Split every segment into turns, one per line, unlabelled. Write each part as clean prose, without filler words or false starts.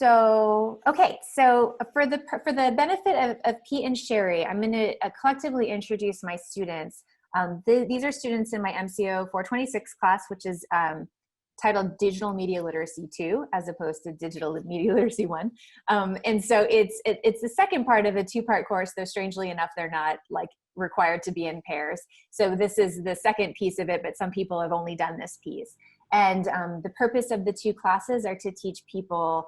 Okay, so for the benefit of Pete and Sherry, I'm going to collectively introduce my students. These are students in my MCO 426 class, which is titled Digital Media Literacy 2, as opposed to Digital Media Literacy 1. And so it's the second part of a two-part course, though strangely enough, they're not like required to be in pairs. So this is the second piece of it, but some people have only done this piece. And the purpose of the two classes are to teach people,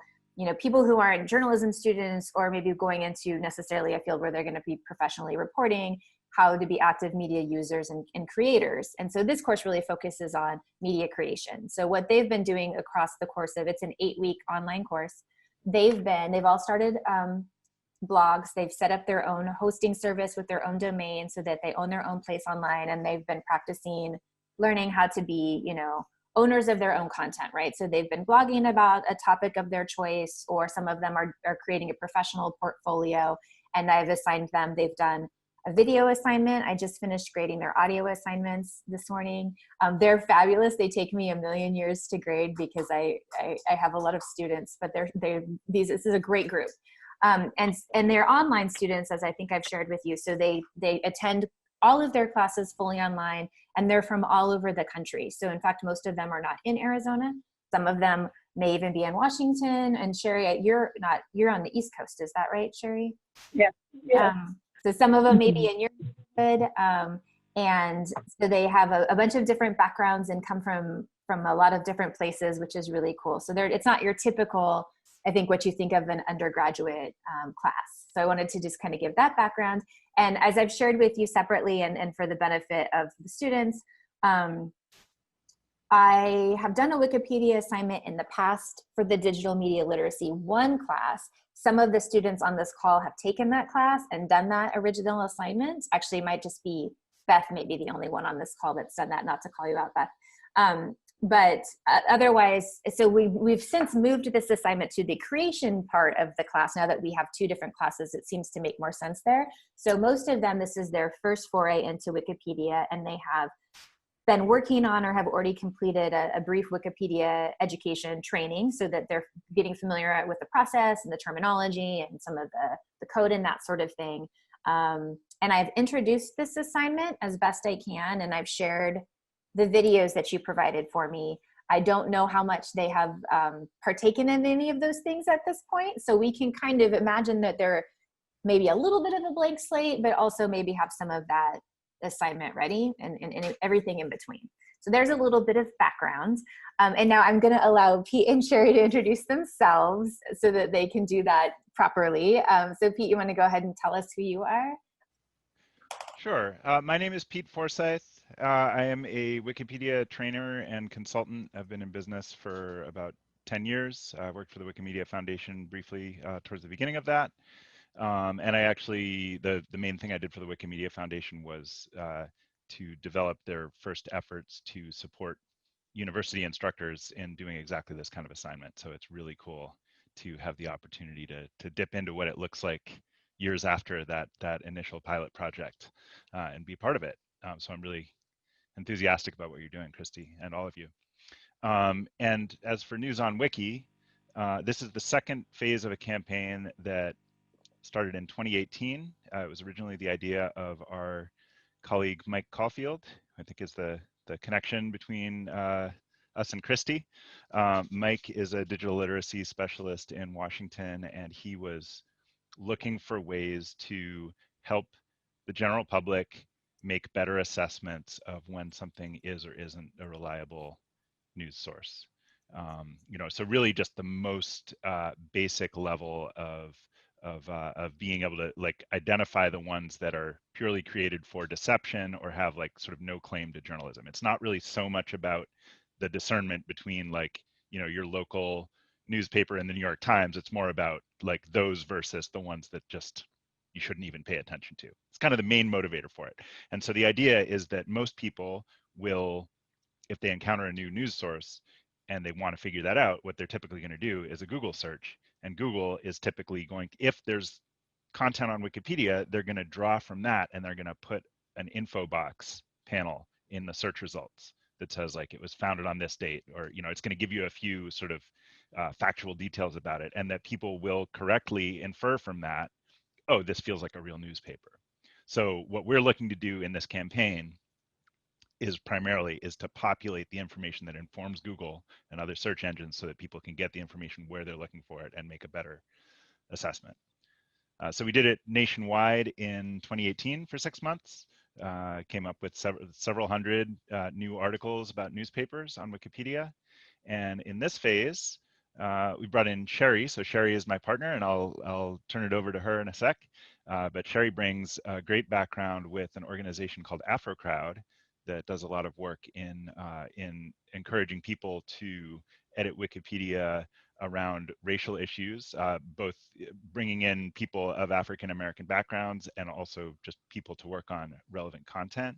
people who aren't journalism students or maybe going into necessarily a field where they're going to be professionally reporting, how to be active media users and creators. And so this course really focuses on media creation. So what they've been doing across the course of, it's an 8-week online course. They've all started blogs. They've set up their own hosting service with their own domain so that they own their own place online. And they've been practicing learning how to be, owners of their own content, right? So they've been blogging about a topic of their choice, or some of them are creating a professional portfolio, and I've assigned them, they've done a video assignment. I just finished grading their audio assignments this morning. They're fabulous. They take me a million years to grade because I have a lot of students, but this is a great group. And they're online students, as I think I've shared with you. So they attend all of their classes fully online, and they're from all over the country. So in fact, most of them are not in Arizona. Some of them may even be in Washington. And Sherry, you're on the East Coast, is that right, Sherry?
Yeah.
So some of them may be in your neighborhood. And so they have a bunch of different backgrounds and come from a lot of different places, which is really cool. So it's not your typical, I think, what you think of an undergraduate class. So I wanted to just kind of give that background. And as I've shared with you separately and for the benefit of the students, I have done a Wikipedia assignment in the past for the Digital Media Literacy 1 class. Some of the students on this call have taken that class and done that original assignment. Actually, it might just be Beth, maybe the only one on this call that's done that, not to call you out, Beth. But otherwise, so we've since moved this assignment to the creation part of the class. Now that we have two different classes, it seems to make more sense there. So most of them, this is their first foray into Wikipedia, and they have been working on or have already completed a brief Wikipedia education training so that they're getting familiar with the process and the terminology and some of the code and that sort of thing. And I've introduced this assignment as best I can, and I've shared the videos that you provided for me. I don't know how much they have partaken in any of those things at this point. So we can kind of imagine that they're maybe a little bit of a blank slate, but also maybe have some of that assignment ready and everything in between. So there's a little bit of background. And now I'm gonna allow Pete and Sherry to introduce themselves so that they can do that properly. So Pete, you wanna go ahead and tell us who you are?
Sure. My name is Pete Forsyth. I am a Wikipedia trainer and consultant. I've been in business for about 10 years. I worked for the Wikimedia Foundation briefly towards the beginning of that. And I actually, the main thing I did for the Wikimedia Foundation was to develop their first efforts to support university instructors in doing exactly this kind of assignment. So it's really cool to have the opportunity to dip into what it looks like years after that initial pilot project and be part of it. So I'm really enthusiastic about what you're doing, Christy, and all of you. And as for News on Wiki, this is the second phase of a campaign that started in 2018. It was originally the idea of our colleague Mike Caulfield. I think is the connection between us and Christy. Mike is a digital literacy specialist in Washington, and he was looking for ways to help the general public make better assessments of when something is or isn't a reliable news source. So really just the most basic level of being able to like identify the ones that are purely created for deception or have like sort of no claim to journalism. It's not really so much about the discernment between like, your local newspaper and the New York Times. It's more about like those versus the ones that just you shouldn't even pay attention to. It's kind of the main motivator for it. And so the idea is that most people will, if they encounter a new news source and they want to figure that out, what they're typically going to do is a Google search. And Google is typically going, if there's content on Wikipedia, they're going to draw from that and they're going to put an info box panel in the search results that says like it was founded on this date, or it's going to give you a few sort of factual details about it, and that people will correctly infer from that, oh, this feels like a real newspaper. So what we're looking to do in this campaign is primarily to populate the information that informs Google and other search engines so that people can get the information where they're looking for it and make a better assessment. So we did it nationwide in 2018 for 6 months. Came up with several hundred new articles about newspapers on Wikipedia. And in this phase, we brought in Sherry. So Sherry is my partner, and I'll turn it over to her in a sec. But Sherry brings a great background with an organization called AfroCrowd that does a lot of work in encouraging people to edit Wikipedia around racial issues, both bringing in people of African American backgrounds and also just people to work on relevant content.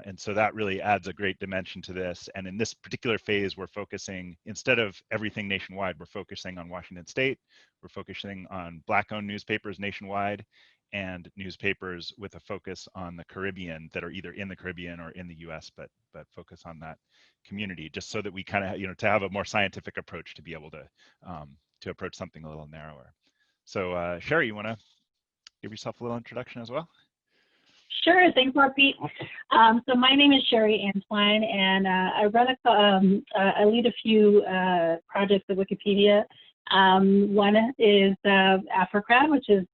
And so that really adds a great dimension to this. And in this particular phase, we're focusing, instead of everything nationwide, we're focusing on Washington State. We're focusing on Black-owned newspapers nationwide and newspapers with a focus on the Caribbean that are either in the Caribbean or in the US, but focus on that community, just so that we kind of, to have a more scientific approach to be able to approach something a little narrower. So Sherry, you want to give yourself a little introduction as well?
Sure, thanks a lot, Pete. So my name is Sherry Antoine, and I lead a few projects at Wikipedia. One is AfroCrowd, which is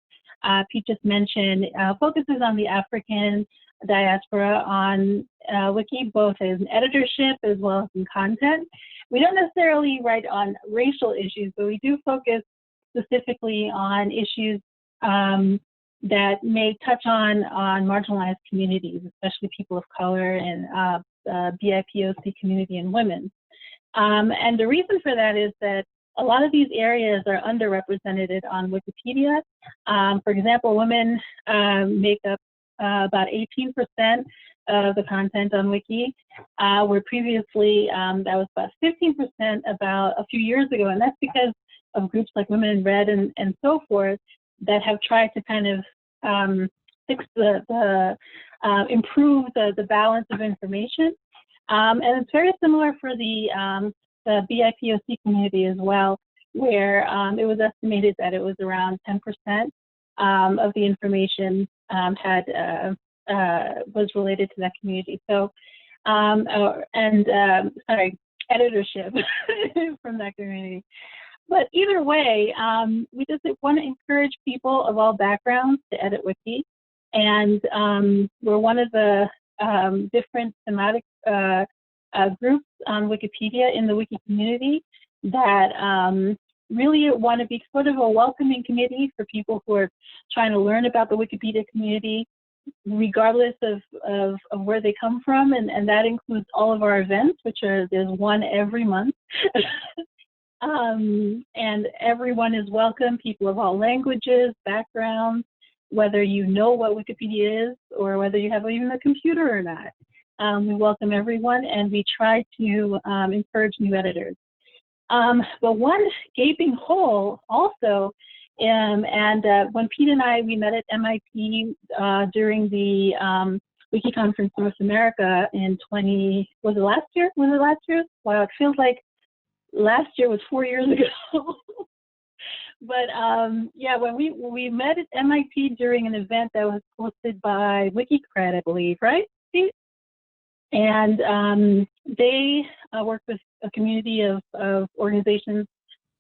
Pete just mentioned, focuses on the African diaspora on Wiki, both as an editorship as well as in content. We don't necessarily write on racial issues, but we do focus specifically on issues that may touch on marginalized communities, especially people of color and BIPOC community and women. And the reason for that is that a lot of these areas are underrepresented on Wikipedia. For example, women make up about 18% of the content on Wiki, where previously that was about 15% about a few years ago, and that's because of groups like Women in Red and so forth that have tried to kind of fix improve the balance of information. And it's very similar for the BIPOC community as well, where it was estimated that it was around 10% of the information was related to that community. So, editorship from that community. But either way, we just want to encourage people of all backgrounds to edit Wiki. And we're one of the different thematic groups on Wikipedia in the Wiki community that really want to be sort of a welcoming community for people who are trying to learn about the Wikipedia community, regardless of where they come from. And that includes all of our events, there's one every month. And everyone is welcome, people of all languages, backgrounds, whether you know what Wikipedia is or whether you have even a computer or not. We welcome everyone, and we try to encourage new editors. But one gaping hole also, and when Pete and we met at MIT during the Wiki Conference North America in was it last year? Was it last year? Wow, it feels like last year was 4 years ago. But yeah, when we met at MIT during an event that was hosted by WikiCred, I believe, right, Pete? And they work with a community of organizations.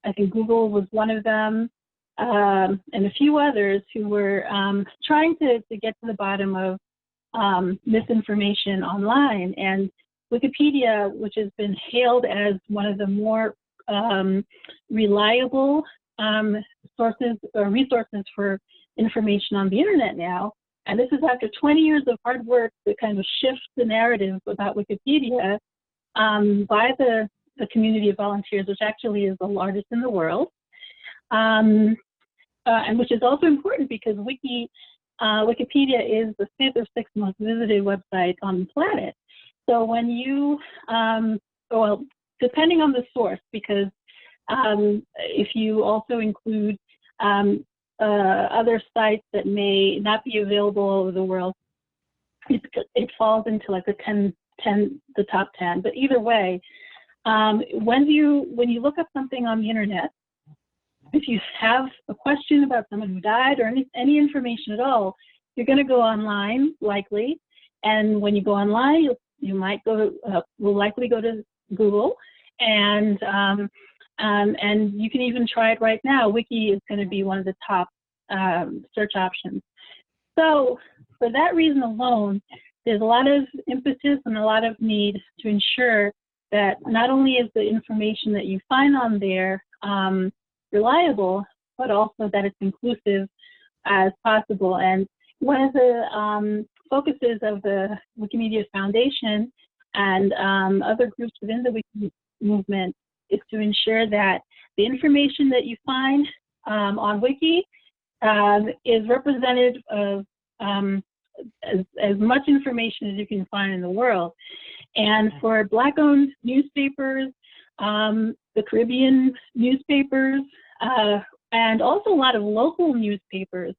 I think Google was one of them, and a few others who were trying to get to the bottom of misinformation online. And Wikipedia, which has been hailed as one of the more reliable sources or resources for information on the internet now, and this is after 20 years of hard work to kind of shift the narrative about Wikipedia by the community of volunteers, which actually is the largest in the world, and which is also important because Wikipedia is the 5th or 6th most visited website on the planet. So when you, well, depending on the source, because if you also include other sites that may not be available all over the world, it falls into like the top 10. But either way, when you look up something on the internet, if you have a question about someone who died or any information at all, you're going to go online likely, and when you go online, you might will likely go to Google, and you can even try it right now. Wiki is going to be one of the top search options. So for that reason alone, there's a lot of impetus and a lot of need to ensure that not only is the information that you find on there reliable, but also that it's inclusive as possible. And one of the focuses of the Wikimedia Foundation and other groups within the Wiki movement is to ensure that the information that you find on Wiki is representative of as much information as you can find in the world. And for Black-owned newspapers, the Caribbean newspapers, and also a lot of local newspapers,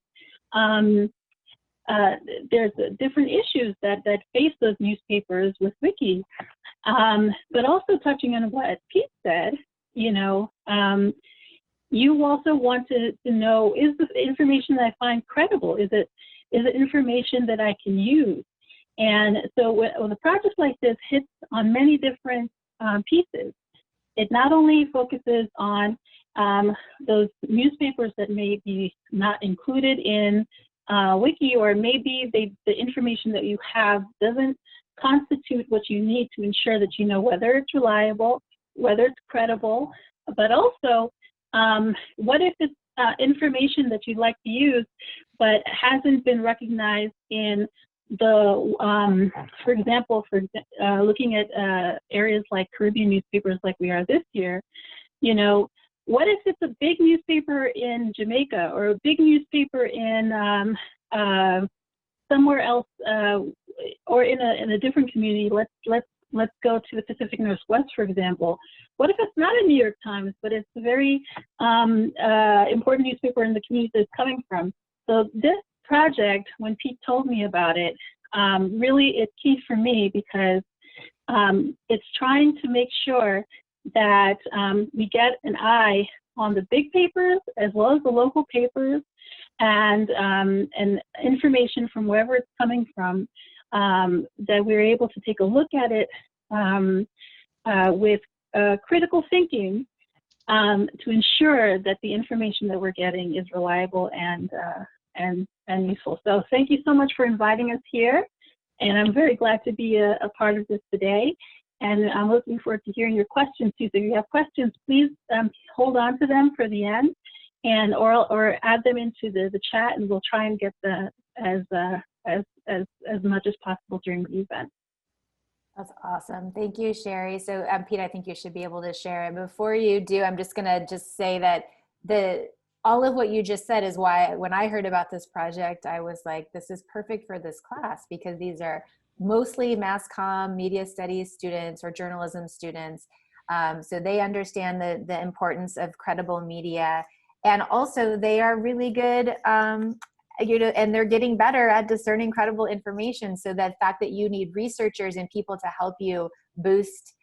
there's different issues that face those newspapers with Wiki. But also touching on what Pete said, you know, you also want to know, is the information that I find credible? Is it information that I can use? And so when a project like this hits on many different pieces, it not only focuses on those newspapers that may be not included in Wiki, or maybe the information that you have doesn't constitute what you need to ensure that you know whether it's reliable, whether it's credible, but also what if it's information that you'd like to use but hasn't been recognized in the, for example, looking at areas like Caribbean newspapers like we are this year, you know, what if it's a big newspaper in Jamaica or a big newspaper in somewhere else, or in a different community? Let's go to the Pacific Northwest, for example. What if it's not a New York Times, but it's a very important newspaper in the community that it's coming from? So this project, when Pete told me about it, really it's key for me, because it's trying to make sure that we get an eye on the big papers as well as the local papers, and information from wherever it's coming from, that we're able to take a look at it with critical thinking, to ensure that the information that we're getting is reliable and useful. So thank you so much for inviting us here, and I'm very glad to be a part of this today. And I'm looking forward to hearing your questions too. So if you have questions, please hold on to them for the end, and or add them into the chat, and we'll try and get as much as possible during the event.
That's awesome. Thank you, Sherry. So Pete, I think you should be able to share it. Before you do, I'm just gonna say that all of what you just said is why when I heard about this project, I was like, this is perfect for this class, because these are mostly mass comm, media studies students or journalism students. So they understand the importance of credible media, and also they are really good, you know, and they're getting better at discerning credible information. So that fact that you need researchers and people to help you boost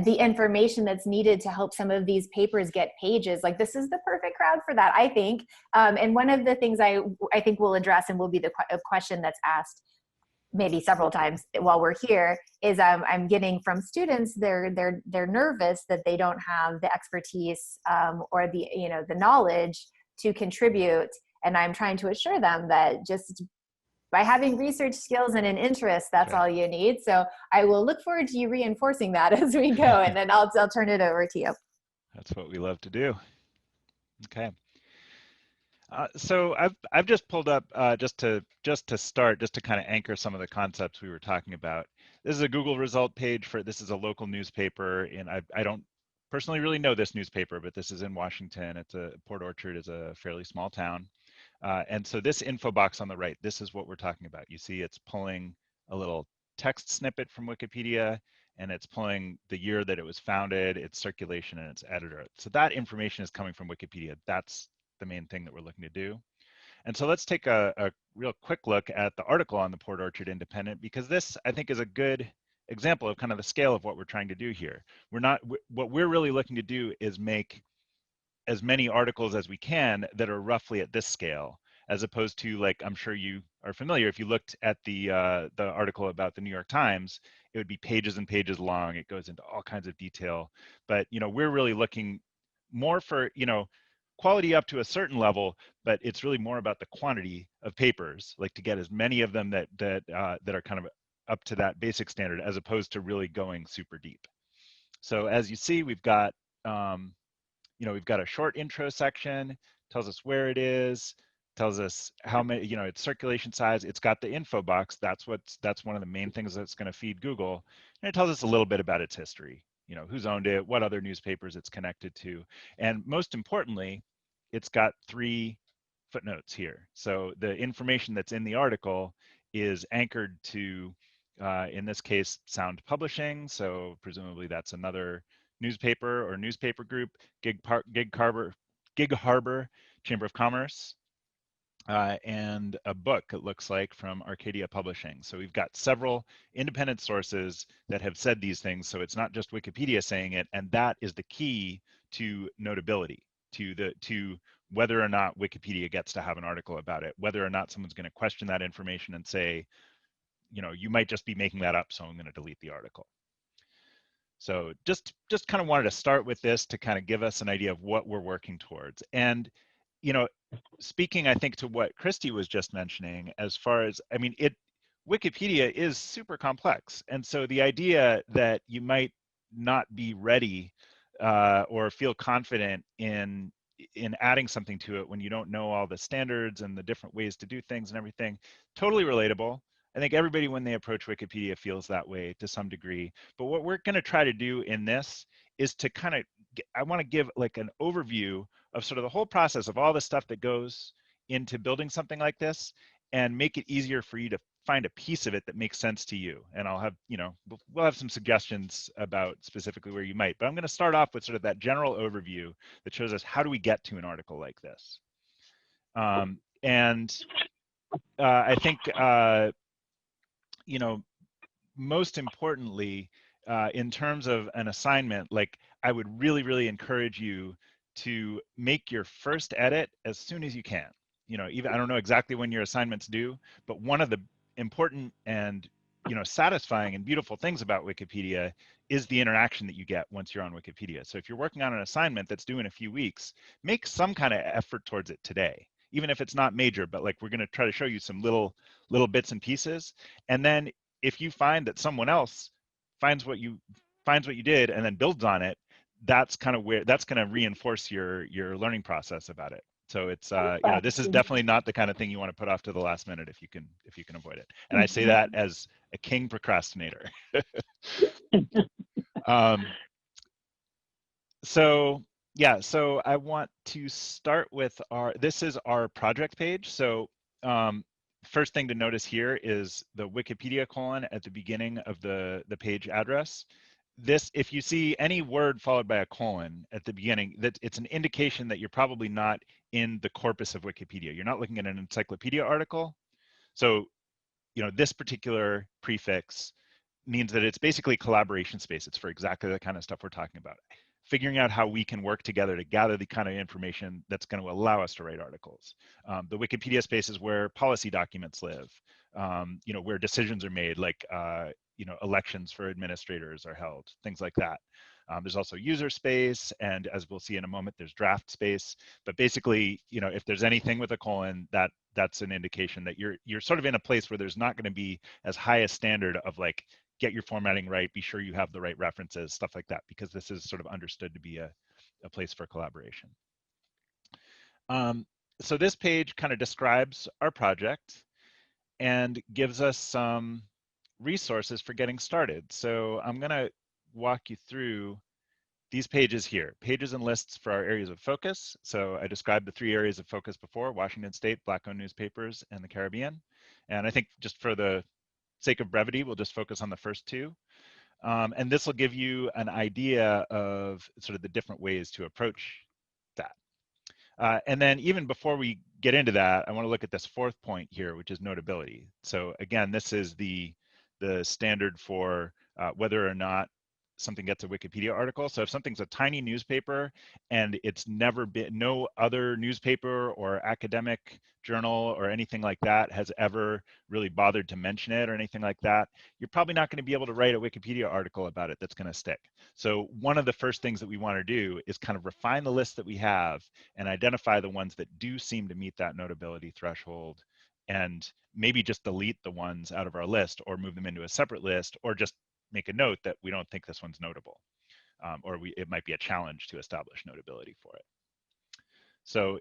the information that's needed to help some of these papers get pages, like this is the perfect crowd for that, I think. And one of the things I think we'll address, and will be the question that's asked maybe several times while we're here, is I'm getting from students, they're nervous that they don't have the expertise or the knowledge to contribute, and I'm trying to assure them that just by having research skills and an interest, that's all you need. So I will look forward to you reinforcing that as we go, and then I'll turn it over to you.
That's what we love to do. Okay. So I've just pulled up just to start, just to kind of anchor some of the concepts we were talking about. This is a Google result page this is a local newspaper, and I don't personally really know this newspaper, but this is in Washington. Port Orchard is a fairly small town. And so this info box on the right, this is what we're talking about. You see it's pulling a little text snippet from Wikipedia, and it's pulling the year that it was founded, its circulation, and its editor. So that information is coming from Wikipedia. That's the main thing that we're looking to do. And so let's take a real quick look at the article on the Port Orchard Independent, because this, I think, is a good example of kind of the scale of what we're trying to do here. What we're really looking to do is make as many articles as we can that are roughly at this scale, as opposed to, like, I'm sure you are familiar, if you looked at the article about the New York Times, it would be pages and pages long. It goes into all kinds of detail. But, you know, we're really looking more for, you know, quality up to a certain level, but it's really more about the quantity of papers, like to get as many of them that are kind of up to that basic standard, as opposed to really going super deep. So as you see, we've got you know, we've got a short intro section, tells us where it is, tells us how many, you know, its circulation size. It's got the info box. That's one of the main things that's going to feed Google. And it tells us a little bit about its history, you know, who's owned it, what other newspapers it's connected to. And most importantly, it's got 3 footnotes here. So the information that's in the article is anchored to, in this case, Sound Publishing. So presumably that's another newspaper or newspaper group, Gig Harbor Chamber of Commerce, and a book, it looks like, from Arcadia Publishing. So we've got several independent sources that have said these things. So it's not just Wikipedia saying it, and that is the key to notability, to whether or not Wikipedia gets to have an article about it, whether or not someone's going to question that information and say, you know, you might just be making that up, so I'm going to delete the article. So just kind of wanted to start with this to kind of give us an idea of what we're working towards. And, you know, speaking, I think, to what Christy was just mentioning, as far as, I mean, Wikipedia is super complex. And so the idea that you might not be ready or feel confident in adding something to it when you don't know all the standards and the different ways to do things and everything, totally relatable. I think everybody, when they approach Wikipedia, feels that way to some degree. But what we're going to try to do in this is to kind of, I want to give like an overview of sort of the whole process of all the stuff that goes into building something like this, and make it easier for you to find a piece of it that makes sense to you. And I'll have, you know, we'll have some suggestions about specifically where you might, but I'm going to start off with sort of that general overview that shows us how do we get to an article like this. And I think, you know, most importantly, in terms of an assignment, like, I would really, really encourage you to make your first edit as soon as you can. You know, even, I don't know exactly when your assignment's due, but one of the important and, you know, satisfying and beautiful things about Wikipedia is the interaction that you get once you're on Wikipedia. So if you're working on an assignment that's due in a few weeks, make some kind of effort towards it today, even if it's not major, but like, we're going to try to show you some little bits and pieces. And then if you find that someone else finds what you did and then builds on it, that's kind of where that's going to reinforce your learning process about it. So it's you know, this is definitely not the kind of thing you want to put off to the last minute if you can avoid it. And I say that as a king procrastinator. So yeah, so I want to start with this is our project page. So first thing to notice here is the Wikipedia colon at the beginning of the page address. This, if you see any word followed by a colon at the beginning, that it's an indication that you're probably not in the corpus of Wikipedia. You're not looking at an encyclopedia article. So, you know, this particular prefix means that it's basically collaboration space. It's for exactly the kind of stuff we're talking about. Figuring out how we can work together to gather the kind of information that's going to allow us to write articles. The Wikipedia space is where policy documents live, you know, where decisions are made, like, you know, elections for administrators are held, things like that. There's also user space, and as we'll see in a moment, there's draft space. But basically, you know, if there's anything with a colon, that's an indication that you're sort of in a place where there's not going to be as high a standard of, like, get your formatting right, be sure you have the right references, stuff like that, because this is sort of understood to be a place for collaboration. So this page kind of describes our project and gives us some resources for getting started. So I'm going to walk you through these pages here, pages and lists for our areas of focus. So I described the 3 areas of focus before: Washington State, Black-owned newspapers, and the Caribbean. And I think just for the sake of brevity, we'll just focus on the first 2. And this will give you an idea of sort of the different ways to approach that. And then even before we get into that, I want to look at this 4th point here, which is notability. So again, this is the the standard for whether or not something gets a Wikipedia article. So if something's a tiny newspaper and it's never been, no other newspaper or academic journal or anything like that has ever really bothered to mention it or anything like that, you're probably not going to be able to write a Wikipedia article about it that's going to stick. So one of the first things that we want to do is kind of refine the list that we have and identify the ones that do seem to meet that notability threshold, and maybe just delete the ones out of our list or move them into a separate list, or just make a note that we don't think this one's notable, or it might be a challenge to establish notability for it. So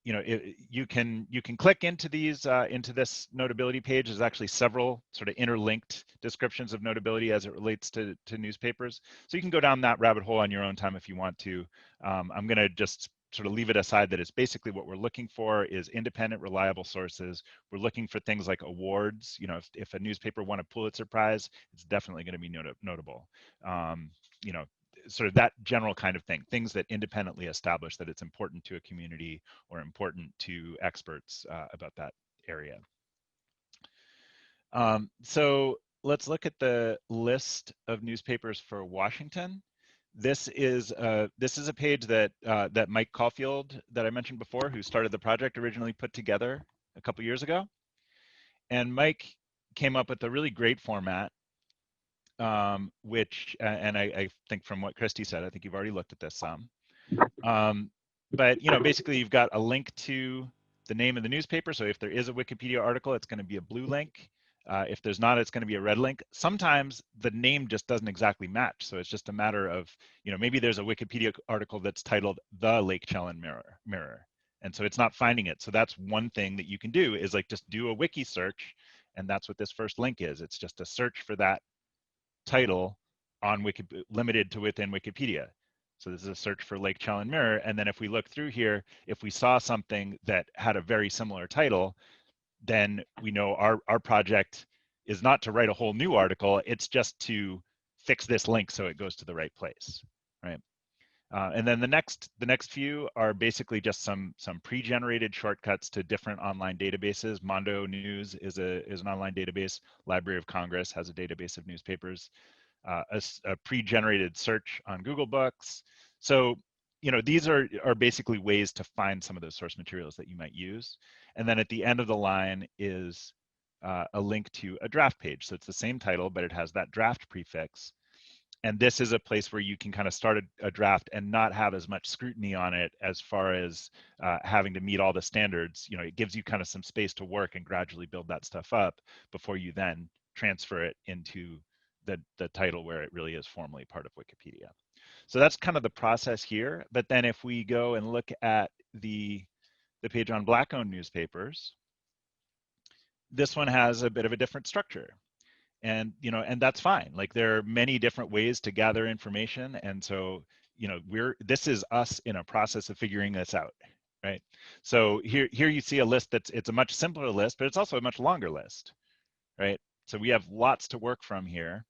you know, you can click into these into this notability page. There's actually several sort of interlinked descriptions of notability as it relates to newspapers. So you can go down that rabbit hole on your own time if you want to. I'm going to just sort of leave it aside that it's basically what we're looking for is independent, reliable sources. We're looking for things like awards. You know, if a newspaper won a Pulitzer Prize, it's definitely going to be notable. You know, sort of that general kind of thing, things that independently establish that it's important to a community or important to experts about that area. So let's look at the list of newspapers for Washington. This is a page that that Mike Caulfield, that I mentioned before, who started the project, originally put together a couple years ago. And Mike came up with a really great format, which, and I think from what Christy said, I think you've already looked at this some. But you know, basically you've got a link to the name of the newspaper. So if there is a Wikipedia article, it's going to be a blue link. If there's not, it's going to be a red link. Sometimes the name just doesn't exactly match. So it's just a matter of, you know, maybe there's a Wikipedia article that's titled The Lake Chelan Mirror. And so it's not finding it. So that's one thing that you can do is like just do a wiki search. And that's what this first link is. It's just a search for that title on limited to within Wikipedia. So this is a search for Lake Chelan Mirror. And then if we look through here, if we saw something that had a very similar title, then we know our project is not to write a whole new article, it's just to fix this link so it goes to the right place, right? And then the next few are basically just some pre-generated shortcuts to different online databases. Mondo News is an online database. Library of Congress has a database of newspapers. A pre-generated search on Google Books. So, you know, these are basically ways to find some of those source materials that you might use. And then at the end of the line is a link to a draft page. So it's the same title, but it has that draft prefix. And this is a place where you can kind of start a draft and not have as much scrutiny on it as far as having to meet all the standards. You know, it gives you kind of some space to work and gradually build that stuff up before you then transfer it into the title where it really is formally part of Wikipedia. So that's kind of the process here. But then if we go and look at the page on Black-owned newspapers, this one has a bit of a different structure. And, you know, and that's fine. Like there are many different ways to gather information. And so, you know, this is us in a process of figuring this out, right? So here you see a list it's a much simpler list, but it's also a much longer list, right? So we have lots to work from here.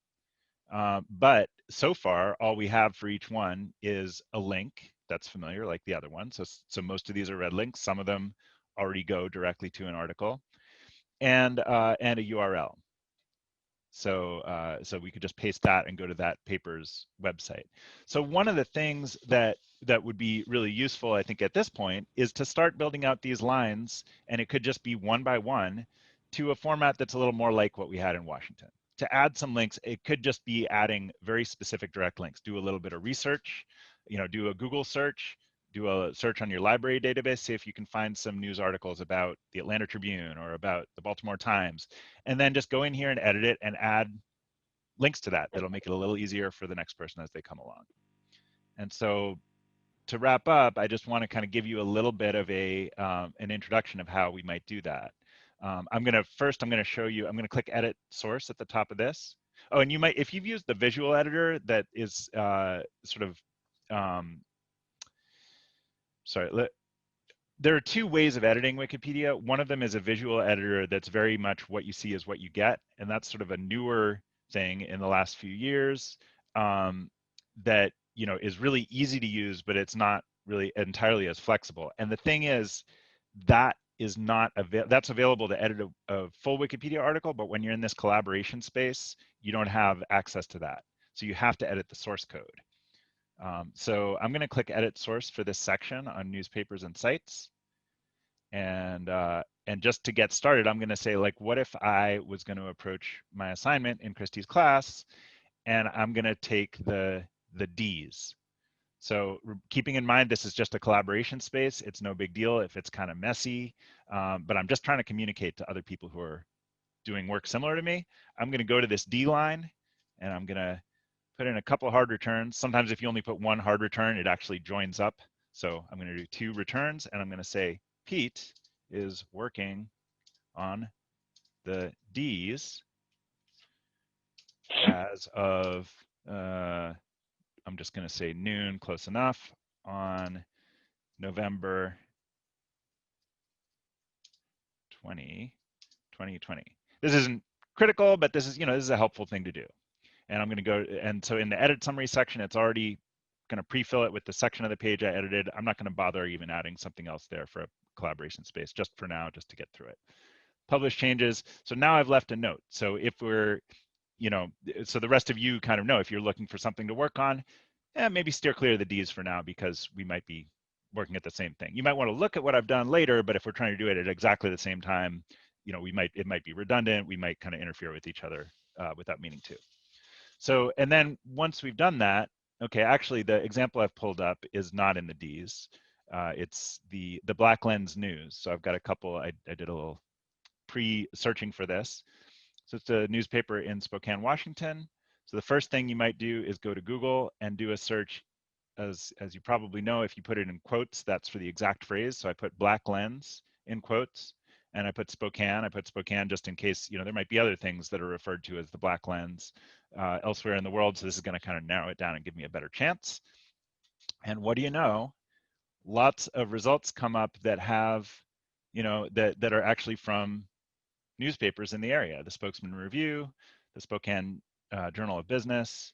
But so far, all we have for each one is a link that's familiar like the other one. So most of these are red links. Some of them already go directly to an article, and a URL. So so we could just paste that and go to that paper's website. So one of the things that would be really useful, I think, at this point is to start building out these lines, and it could just be one by one to a format that's a little more like what we had in Washington. To add some links, it could just be adding very specific direct links. Do a little bit of research, you know, do a Google search, do a search on your library database, see if you can find some news articles about the Atlanta Tribune or about the Baltimore Times, and then just go in here and edit it and add links to that. That'll make it a little easier for the next person as they come along. And so to wrap up, I just want to kind of give you a little bit of an introduction of how we might do that. I'm going to show you, I'm going to click edit source at the top of this. Oh, and you might, if you've used the visual editor that is sort of, sorry, there are two ways of editing Wikipedia. One of them is a visual editor that's very much what you see is what you get. And that's sort of a newer thing in the last few years that, you know, is really easy to use, but it's not really entirely as flexible. And the thing is that is not available. That's available to edit a full Wikipedia article, but when you're in this collaboration space, you don't have access to that. So you have to edit the source code. So I'm going to click edit source for this section on newspapers and sites. And just to get started, I'm going to say, like, what if I was going to approach my assignment in Christy's class, and I'm going to take the D's. So keeping in mind, this is just a collaboration space. It's no big deal if it's kind of messy, but I'm just trying to communicate to other people who are doing work similar to me. I'm going to go to this D line, and I'm going to put in a couple hard returns. Sometimes if you only put one hard return, it actually joins up. So I'm going to do 2 returns, and I'm going to say Pete is working on the D's as of, I'm just going to say noon, close enough, on November 2020. This isn't critical, but this is, this is a helpful thing to do. And I'm going to go, and so in the edit summary section, it's already going to pre-fill it with the section of the page I edited. I'm not going to bother even adding something else there for a collaboration space, just for now, just to get through it. Publish changes. So now I've left a note. So if we're, so the rest of you kind of know if you're looking for something to work on, maybe steer clear of the D's for now, because we might be working at the same thing. You might want to look at what I've done later, but if we're trying to do it at exactly the same time, it might be redundant. We might kind of interfere with each other without meaning to. So, and then once we've done that, okay, actually the example I've pulled up is not in the D's. It's the Black Lens News. So I've got a couple, I did a little pre-searching for this. So it's a newspaper in Spokane, Washington. So the first thing you might do is go to Google and do a search. As you probably know, if you put it in quotes, that's for the exact phrase. So I put Black Lens in quotes, and I put Spokane. I put Spokane just in case, there might be other things that are referred to as the Black Lens elsewhere in the world. So this is going to kind of narrow it down and give me a better chance. And what do you know? Lots of results come up that have, that are actually from newspapers in the area. The Spokesman Review, the Spokane Journal of Business.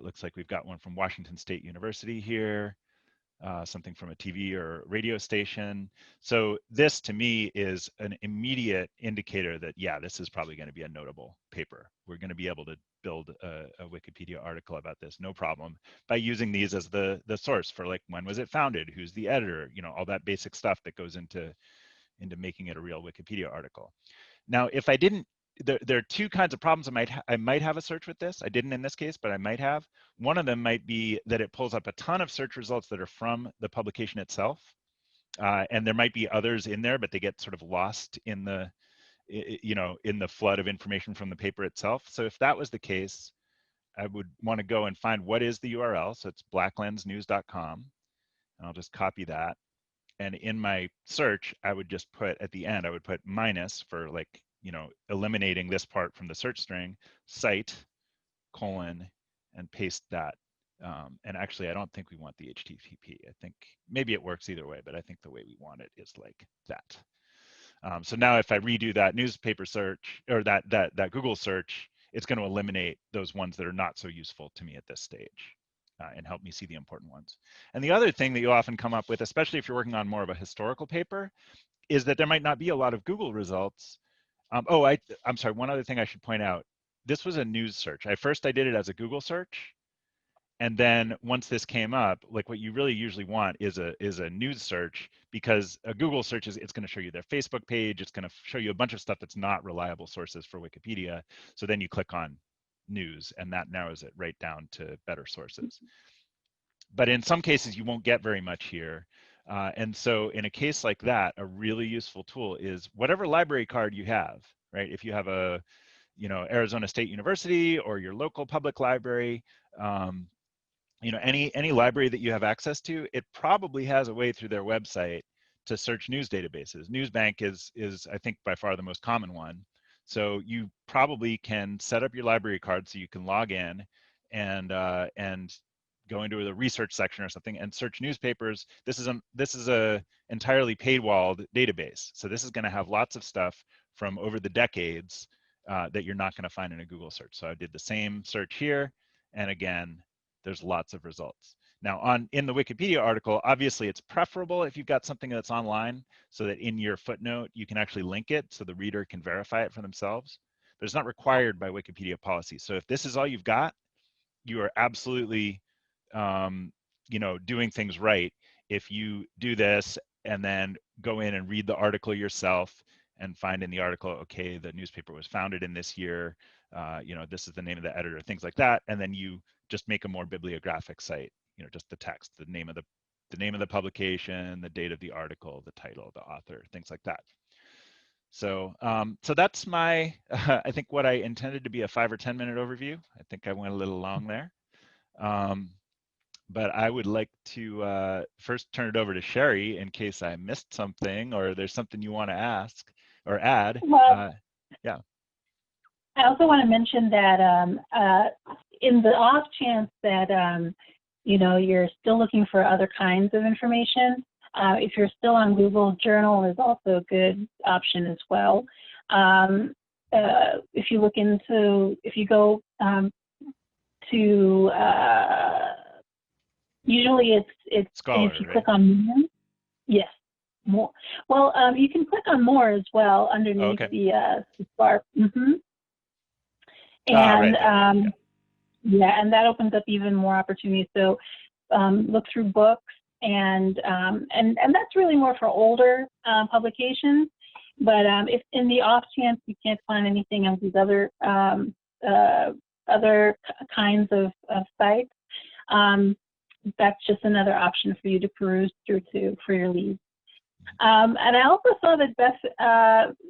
Looks like we've got one from Washington State University here, something from a TV or radio station. So this to me is an immediate indicator that, yeah, this is probably going to be a notable paper. We're going to be able to build a Wikipedia article about this, no problem, by using these as the source for, like, when was it founded, who's the editor, all that basic stuff that goes into making it a real Wikipedia article. Now, if I didn't, there are 2 kinds of problems I might have a search with this. I didn't in this case, but I might have. One of them might be that it pulls up a ton of search results that are from the publication itself. And there might be others in there, but they get sort of lost in the, in the flood of information from the paper itself. So if that was the case, I would want to go and find what is the URL. So it's blacklensnews.com. And I'll just copy that. And in my search, I would just put at the end, I would put minus for, like, eliminating this part from the search string, cite, colon, and paste that. And actually, I don't think we want the HTTP. I think maybe it works either way, but I think the way we want it is like that. So now if I redo that newspaper search, or that Google search, it's going to eliminate those ones that are not so useful to me at this stage. And help me see the important ones. And the other thing that you often come up with, especially if you're working on more of a historical paper, is that there might not be a lot of Google results. I'm sorry, one other thing I should point out. This was a news search. First I did it as a Google search. And then once this came up, like, what you really usually want is a news search, because a Google search it's going to show you their Facebook page. It's going to show you a bunch of stuff that's not reliable sources for Wikipedia. So then you click on news, and that narrows it right down to better sources. But in some cases, you won't get very much here. And so in a case like that, a really useful tool is whatever library card you have, right? If you have a, Arizona State University or your local public library, any library that you have access to, it probably has a way through their website to search news databases. Newsbank is I think by far the most common one. So you probably can set up your library card so you can log in and go into the research section or something and search newspapers. This is a entirely paywalled database. So this is going to have lots of stuff from over the decades that you're not going to find in a Google search. So I did the same search here, and again, there's lots of results. Now, in the Wikipedia article, obviously it's preferable if you've got something that's online, so that in your footnote you can actually link it so the reader can verify it for themselves. But it's not required by Wikipedia policy. So if this is all you've got, you are absolutely, doing things right if you do this and then go in and read the article yourself and find in the article, okay, the newspaper was founded in this year, this is the name of the editor, things like that, and then you just make a more bibliographic site, just the text, the name of the publication, the date of the article, the title, the author, things like that. So that's my, I think what I intended to be a 5 or 10 minute overview. I think I went a little long there. But I would like to first turn it over to Sherry in case I missed something or there's something you want to ask or add.
Well,
yeah.
I also want to mention that in the off chance that, you're still looking for other kinds of information, if you're still on Google, Journal is also a good option as well. If you go to, usually it's
Scholar,
if you
right?
click on more, yes, more. Well, you can click on more as well underneath the bar. And
right
yeah, and that opens up even more opportunities. So look through books, and that's really more for older publications. But if in the off chance you can't find anything on these other kinds of sites, that's just another option for you to peruse through for your leads. And I also saw that Beth,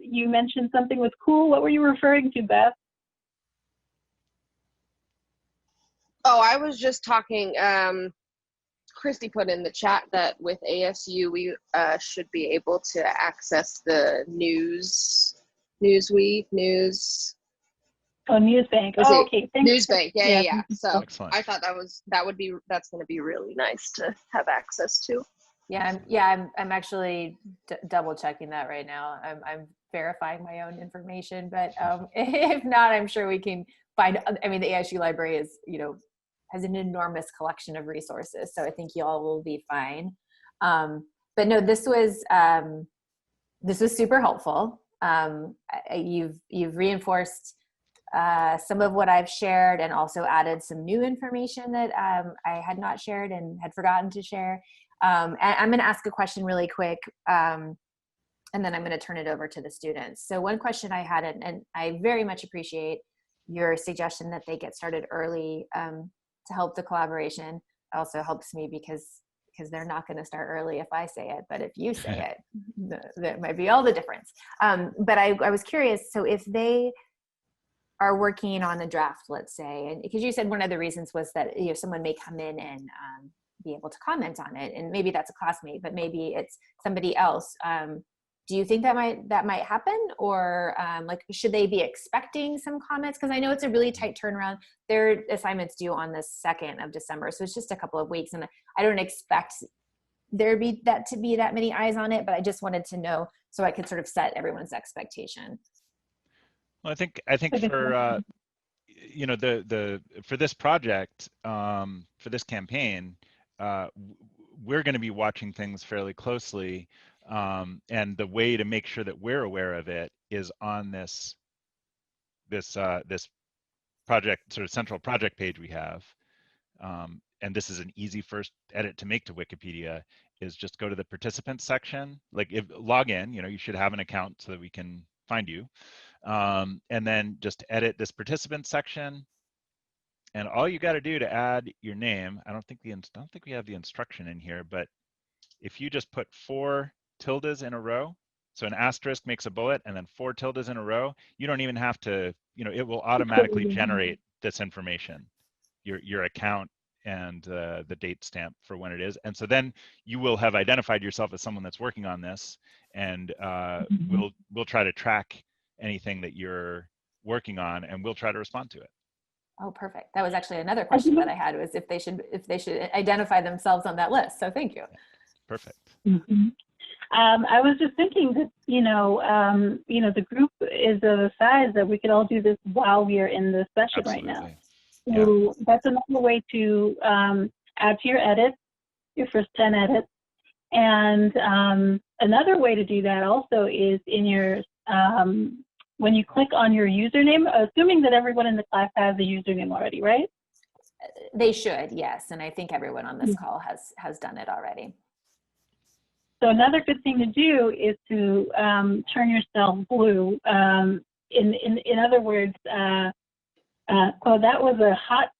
you mentioned something was cool. What were you referring to, Beth?
Oh, I was just talking, Christy put in the chat that with ASU, we should be able to access the Newsweek,
Oh, Newsbank. Oh, okay. Thanks.
Newsbank. Yeah. So
excellent.
I thought that's going to be really nice to have access to.
I'm actually double checking that right now. I'm verifying my own information, but if not, I'm sure we can find. I mean, the ASU library is, has an enormous collection of resources, so I think you all will be fine. But no, this was super helpful. You've reinforced some of what I've shared and also added some new information that I had not shared and had forgotten to share. And I'm going to ask a question really quick, and then I'm going to turn it over to the students. So one question I had, and I very much appreciate your suggestion that they get started early to help the collaboration. It also helps me because they're not going to start early if I say it, but if you say it, that might be all the difference. But I was curious, so if they are working on a draft, let's say, and because you said one of the reasons was that someone may come in and be able to comment on it, and maybe that's a classmate, but maybe it's somebody else. Do you think that might happen, or like should they be expecting some comments? Because I know it's a really tight turnaround. Their assignments due on the 2nd of December, so it's just a couple of weeks, and I don't expect there be that many eyes on it. But I just wanted to know so I could sort of set everyone's expectation.
Well, I think for for this project, for this campaign, we're going to be watching things fairly closely, and the way to make sure that we're aware of it is on this project sort of central project page we have. And this is an easy first edit to make to Wikipedia, is just go to the participants section, log in, you should have an account so that we can find you. And then just edit this participant section, and all you got to do to add your name, I don't think we have the instruction in here, but if you just put 4 tildes in a row, so an asterisk makes a bullet and then 4 tildes in a row, you don't even have to, it will automatically generate this information, your account and the date stamp for when it is. And so then you will have identified yourself as someone that's working on this, and we'll try to track anything that you're working on, and we'll try to respond to it.
Oh, perfect. That was actually another question that I had, was if they should identify themselves on that list. So thank you.
Perfect.
I was just thinking that the group is of a size that we could all do this while we are in the session right now. So that's another way to. add to your edits, your first 10 edits. And another way to do that also is in your, when you click on your username, assuming that everyone in the class has a username already, right?
They should, yes. And I think everyone on this call has done it already.
So another good thing to do is to turn yourself blue. In other words, well, that was a hot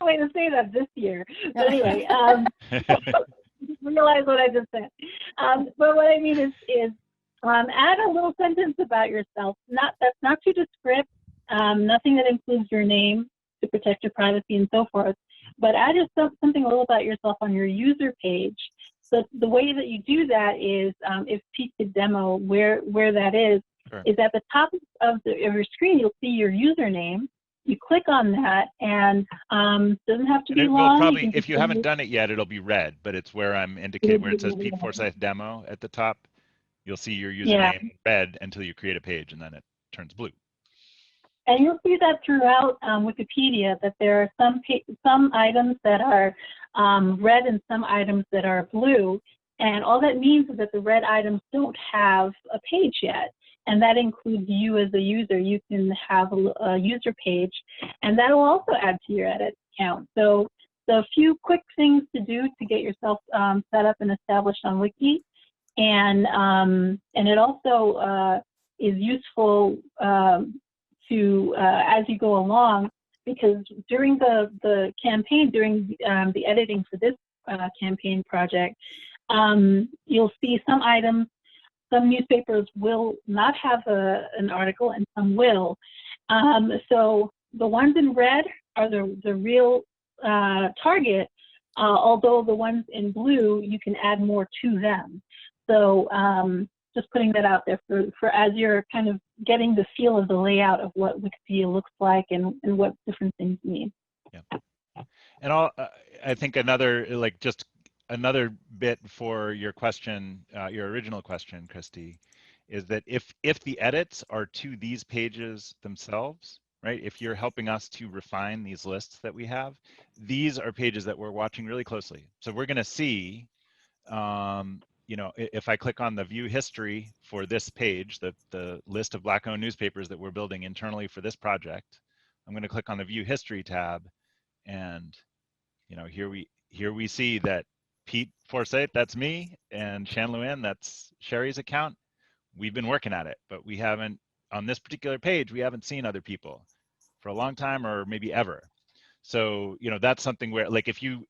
way to say that this year. But anyway, realize what I just said. But what I mean is add a little sentence about yourself. That's not too descriptive. Nothing that includes your name to protect your privacy and so forth. But add just something a little about yourself on your user page. So the way that you do that is, if Pete could demo where that is,
sure.
Is at the top of your screen, you'll see your username. You click on that, and doesn't have to be long.
Probably, if you haven't done it yet, it'll be red, but it's where I'm indicating where it says Pete Forsyth Demo at the top. You'll see your username red until you create a page, and then it turns blue.
And you'll see that throughout Wikipedia, that there are some items that are red and some items that are blue. And all that means is that the red items don't have a page yet. And that includes you as a user. You can have a user page, and that will also add to your edit count. So a few quick things to do to get yourself set up and established on Wiki. And it also is useful to as you go along, because during the campaign, during the editing for this campaign project, you'll see some items. Some newspapers will not have an article, and some will. So the ones in red are the real target, although the ones in blue, you can add more to them. So just putting that out there for as you're kind of getting the feel of the layout of what Wikipedia looks like and what different things mean.
Yeah. And I think another bit for your question, your original question, Christy, is that if the edits are to these pages themselves, right? If you're helping us to refine these lists that we have, these are pages that we're watching really closely. So we're going to see, you know, if I click on the view history for this page, the list of Black-owned newspapers that we're building internally for this project, I'm going to click on the view history tab, and you know, here we see that Pete Forsyth, that's me, and Shan Luan, that's Sherry's account. We've been working at it, but we haven't, on this particular page, we haven't seen other people for a long time, or maybe ever. So, you know, that's something where, like, if you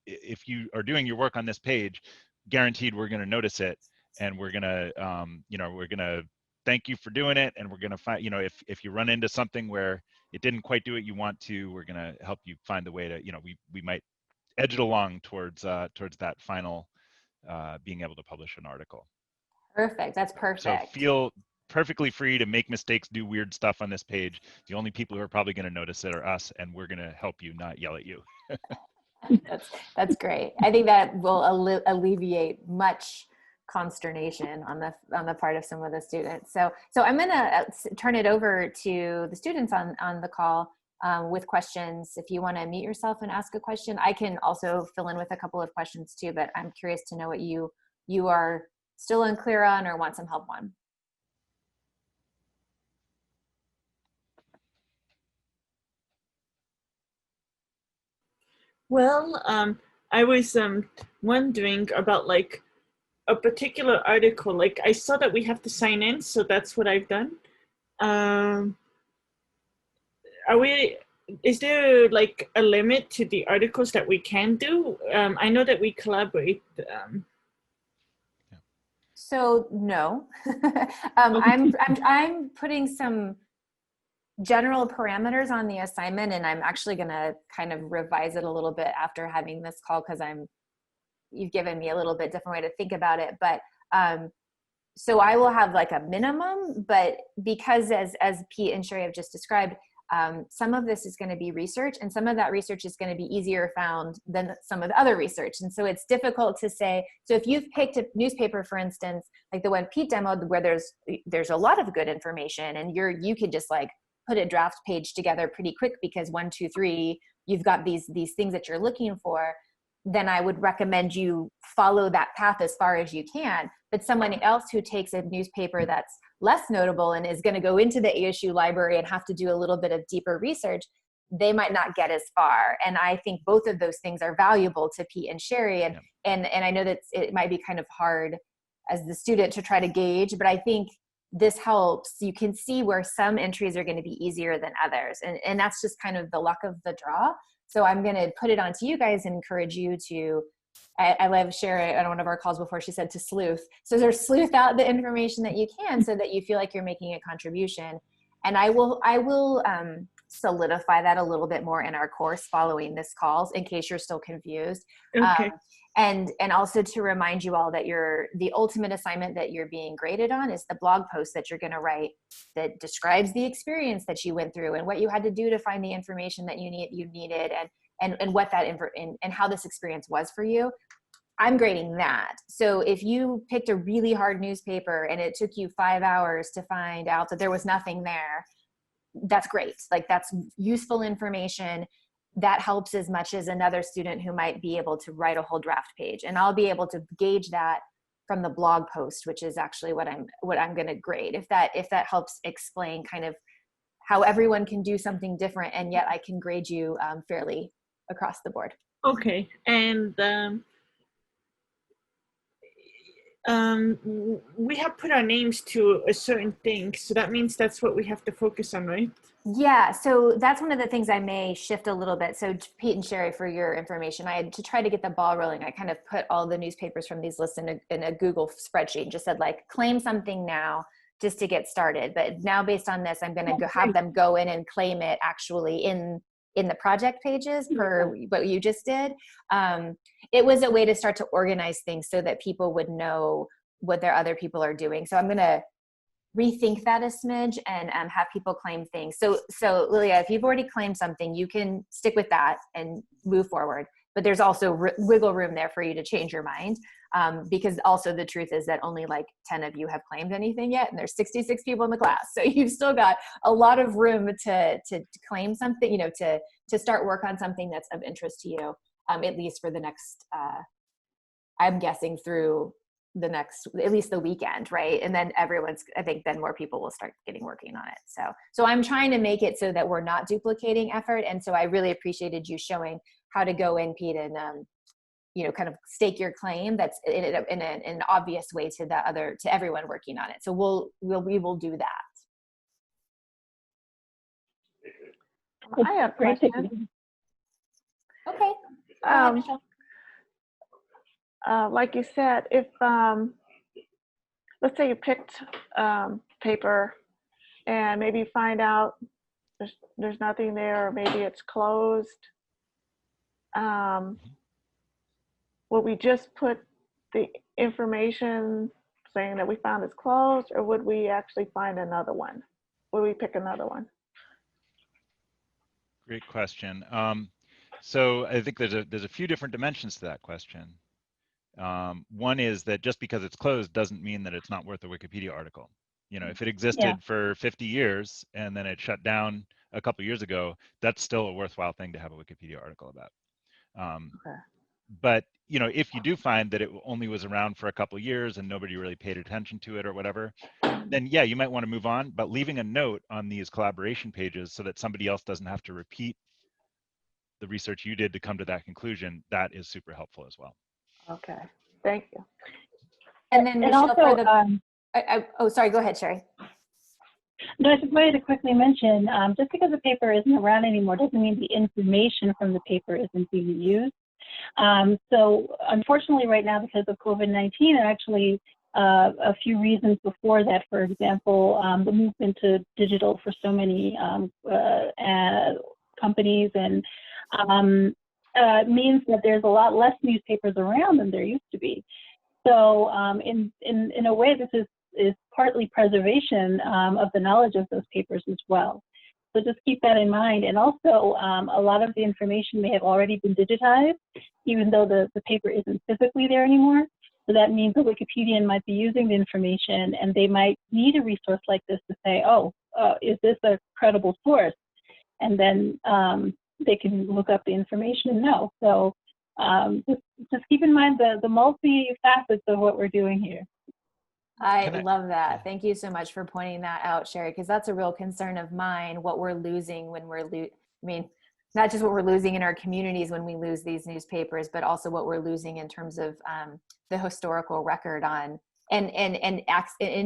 are doing your work on this page, guaranteed we're going to notice it, and we're going to, you know, we're going to thank you for doing it, and we're going to find, you know, if you run into something where it didn't quite do what you want to, we're going to help you find the way to, you know, we might edge it along towards that final being able to publish an article.
Perfect. That's perfect.
So feel perfectly free to make mistakes, do weird stuff on this page. The only people who are probably going to notice it are us, and we're going to help you, not yell at you.
That's great. I think that will alleviate much consternation on the part of some of the students. So I'm going to turn it over to the students on the call with questions. If you want to mute yourself and ask a question, I can also fill in with a couple of questions too, but I'm curious to know what you are still unclear on or want some help on.
Well, I was wondering about like a particular article. Like I saw that we have to sign in, so that's what I've done. Is there like a limit to the articles that we can do? I know that we collaborate.
So no, I'm putting some general parameters on the assignment, and I'm actually going to kind of revise it a little bit after having this call, because you've given me a little bit different way to think about it. But so I will have like a minimum, but because as Pete and Sherry have just described, some of this is going to be research, and some of that research is going to be easier found than some of the other research. And so it's difficult to say, so if you've picked a newspaper, for instance, like the one Pete demoed, where there's a lot of good information, and you could just like put a draft page together pretty quick, because 1, 2, 3, you've got these things that you're looking for. then I would recommend you follow that path as far as you can. But someone else who takes a newspaper that's less notable and is going to go into the ASU library and have to do a little bit of deeper research, they might not get as far. And I think both of those things are valuable to Pete and Sherry. And I know that it might be kind of hard as the student to try to gauge, but I think this helps. You can see where some entries are going to be easier than others. And that's just kind of the luck of the draw. So I'm going to put it on to you guys and encourage you to, I love Sherry on one of our calls before, she said to sleuth. So there's sleuth out the information that you can so that you feel like you're making a contribution. And I will solidify that a little bit more in our course following this call in case you're still confused.
Okay.
And also to remind you all that the ultimate assignment that you're being graded on is the blog post that you're going to write that describes the experience that you went through and what you had to do to find the information that you needed and what that and how this experience was for you. I'm grading that. So if you picked a really hard newspaper and it took you 5 hours to find out that there was nothing there, that's great. Like, that's useful information. That helps as much as another student who might be able to write a whole draft page. And I'll be able to gauge that from the blog post, which is actually what I'm going to grade. If that helps explain kind of how everyone can do something different, and yet I can grade you fairly across the board.
Okay. And we have put our names to a certain thing, so that means that's what we have to focus on, right?
Yeah, so that's one of the things I may shift a little bit. So Pete and Sherry, for your information, I had to try to get the ball rolling. I kind of put all the newspapers from these lists in a Google spreadsheet and just said, like, claim something now just to get started. But now based on this, I'm going to have them go in and claim it actually in the project pages per what you just did. It was a way to start to organize things so that people would know what their other people are doing. So I'm going to rethink that a smidge and have people claim things. So Lilia, if you've already claimed something, you can stick with that and move forward. But there's also wiggle room there for you to change your mind, because also the truth is that only like 10 of you have claimed anything yet, and there's 66 people in the class. So you've still got a lot of room to claim something, to start work on something that's of interest to you, at least for the next, I'm guessing through the next, at least the weekend, right? And then I think then more people will start working on it. So I'm trying to make it so that we're not duplicating effort. And so I really appreciated you showing how to go in, Pete, and kind of stake your claim that's in an obvious way to everyone working on it. So we will do that.
I have a question.
Okay.
Like you said, if let's say you picked paper and maybe you find out there's nothing there, or maybe it's closed, would we just put the information saying that we found it's closed, or would we actually find another one? Would we pick another one?
Great question. So I think there's a few different dimensions to that question. One is that just because it's closed doesn't mean that it's not worth a Wikipedia article. If it existed for 50 years and then it shut down a couple years ago, that's still a worthwhile thing to have a Wikipedia article about.
Okay.
But if you do find that it only was around for a couple of years and nobody really paid attention to it or whatever, then yeah, you might want to move on. But leaving a note on these collaboration pages so that somebody else doesn't have to repeat the research you did to come to that conclusion, that is super helpful as well.
Okay, thank you.
And then Michelle,
also,
sorry, go ahead, Sherry.
No, I just wanted to quickly mention, just because the paper isn't around anymore doesn't mean the information from the paper isn't being used. So unfortunately right now, because of COVID-19, and actually a few reasons before that, for example, the movement to digital for so many companies and means that there's a lot less newspapers around than there used to be. So in a way, this is partly preservation of the knowledge of those papers as well. So just keep that in mind. And also, a lot of the information may have already been digitized, even though the paper isn't physically there anymore. So that means a Wikipedian might be using the information, and they might need a resource like this to say, is this a credible source? And then they can look up the information and know. So Just keep in mind the multi-facets of what we're doing here.
I love that. Thank you so much for pointing that out, Sherry, because that's a real concern of mine, what we're losing when I mean, not just what we're losing in our communities when we lose these newspapers, but also what we're losing in terms of the historical record on, and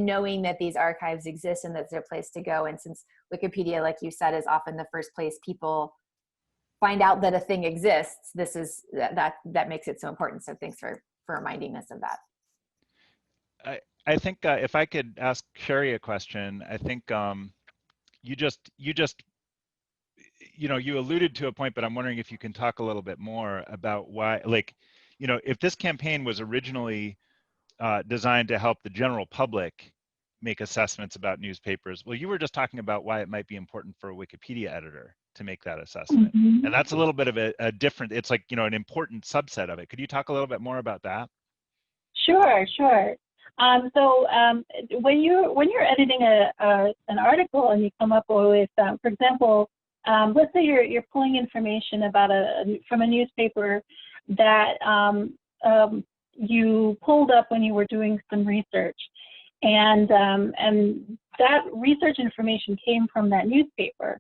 knowing that these archives exist and that they're a place to go. And since Wikipedia, like you said, is often the first place people find out that a thing exists, this is that makes it so important. So thanks for reminding us of that.
I think if I could ask Sherry a question, I think you alluded to a point, but I'm wondering if you can talk a little bit more about why, like, if this campaign was originally designed to help the general public make assessments about newspapers, well, you were just talking about why it might be important for a Wikipedia editor to make that assessment.
Mm-hmm.
And that's a little bit of a different, it's like, an important subset of it. Could you talk a little bit more about that?
Sure. When you're editing an article and you come up with, for example, let's say you're pulling information about from a newspaper that you pulled up when you were doing some research, and that research information came from that newspaper.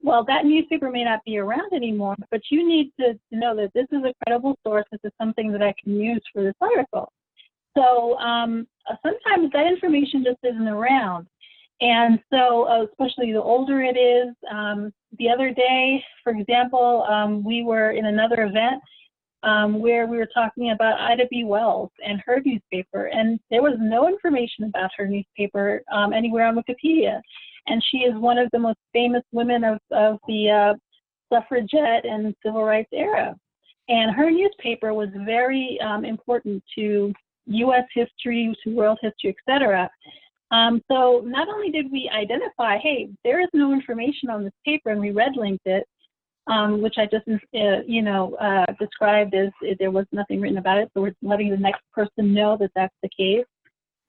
Well, that newspaper may not be around anymore, but you need to know that this is a credible source. This is something that I can use for this article. So sometimes that information just isn't around. And so especially the older it is, the other day, for example, we were in another event where we were talking about Ida B. Wells and her newspaper, and there was no information about her newspaper anywhere on Wikipedia. And she is one of the most famous women of the suffragette and civil rights era. And her newspaper was very important to U.S. history, to world history, etc. So not only did we identify, hey, there is no information on this paper, and we red linked it, which I just described as there was nothing written about it, so we're letting the next person know that that's the case.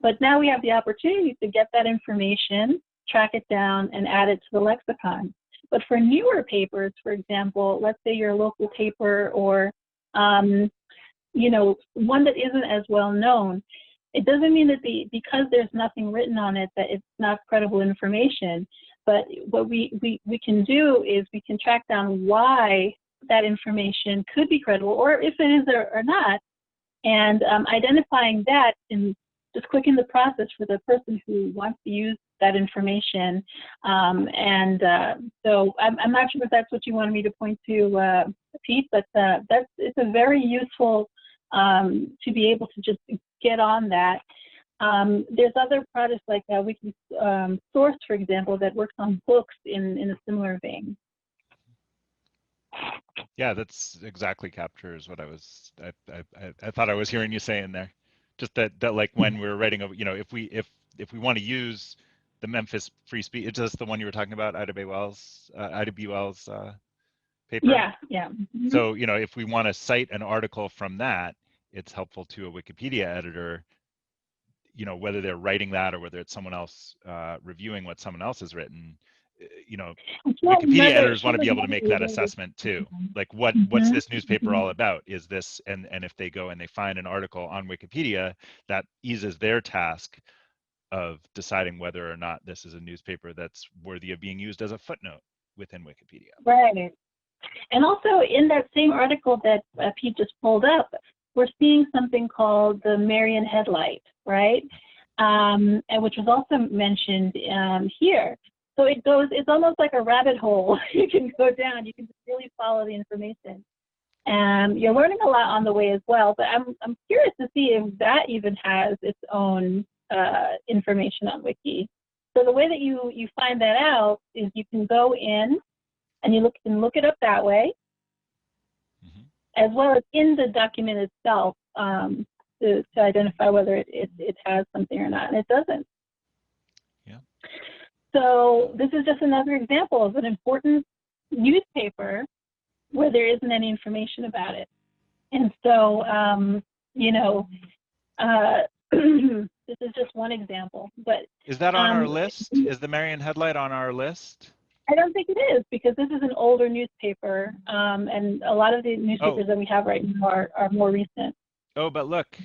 But now we have the opportunity to get that information, track it down, and add it to the lexicon. But for newer papers, for example, let's say your local paper or one that isn't as well known, it doesn't mean that because there's nothing written on it that it's not credible information. But what we can do is we can track down why that information could be credible, or if it is or not, and identifying that and just quickening the process for the person who wants to use that information. So I'm not sure if that's what you wanted me to point to, Pete, but it's a very useful to be able to just get on that. There's other projects like Wiki Source, for example, that works on books in a similar vein.
Yeah, that's exactly captures what I thought I was hearing you say in there. Just that like when we're writing, if we want to use the Memphis Free Speech, it's just the one you were talking about, Ida B. Wells paper.
Yeah. Mm-hmm.
So if we want to cite an article from that, it's helpful to a Wikipedia editor, whether they're writing that or whether it's someone else reviewing what someone else has written. Wikipedia editors want to be able to make that assessment too. Like what's this newspaper all about? Is this, and if they go and they find an article on Wikipedia, that eases their task of deciding whether or not this is a newspaper that's worthy of being used as a footnote within Wikipedia.
Right. And also in that same article that Pete just pulled up, we're seeing something called the Marion headlight, right? And which was also mentioned here. So it's almost like a rabbit hole. You can go down, you can just really follow the information. And you're learning a lot on the way as well, but I'm curious to see if that even has its own information on Wiki. So the way that you find that out is you can go in and you can look it up that way, as well as in the document itself to identify whether it has something or not, and it doesn't.
Yeah.
So this is just another example of an important newspaper where there isn't any information about it. And so, this is just one example. But
is that on our list? Is the Marion headlight on our list?
I don't think it is, because this is an older newspaper, and a lot of the newspapers that we have right now are more recent.
Oh, but look.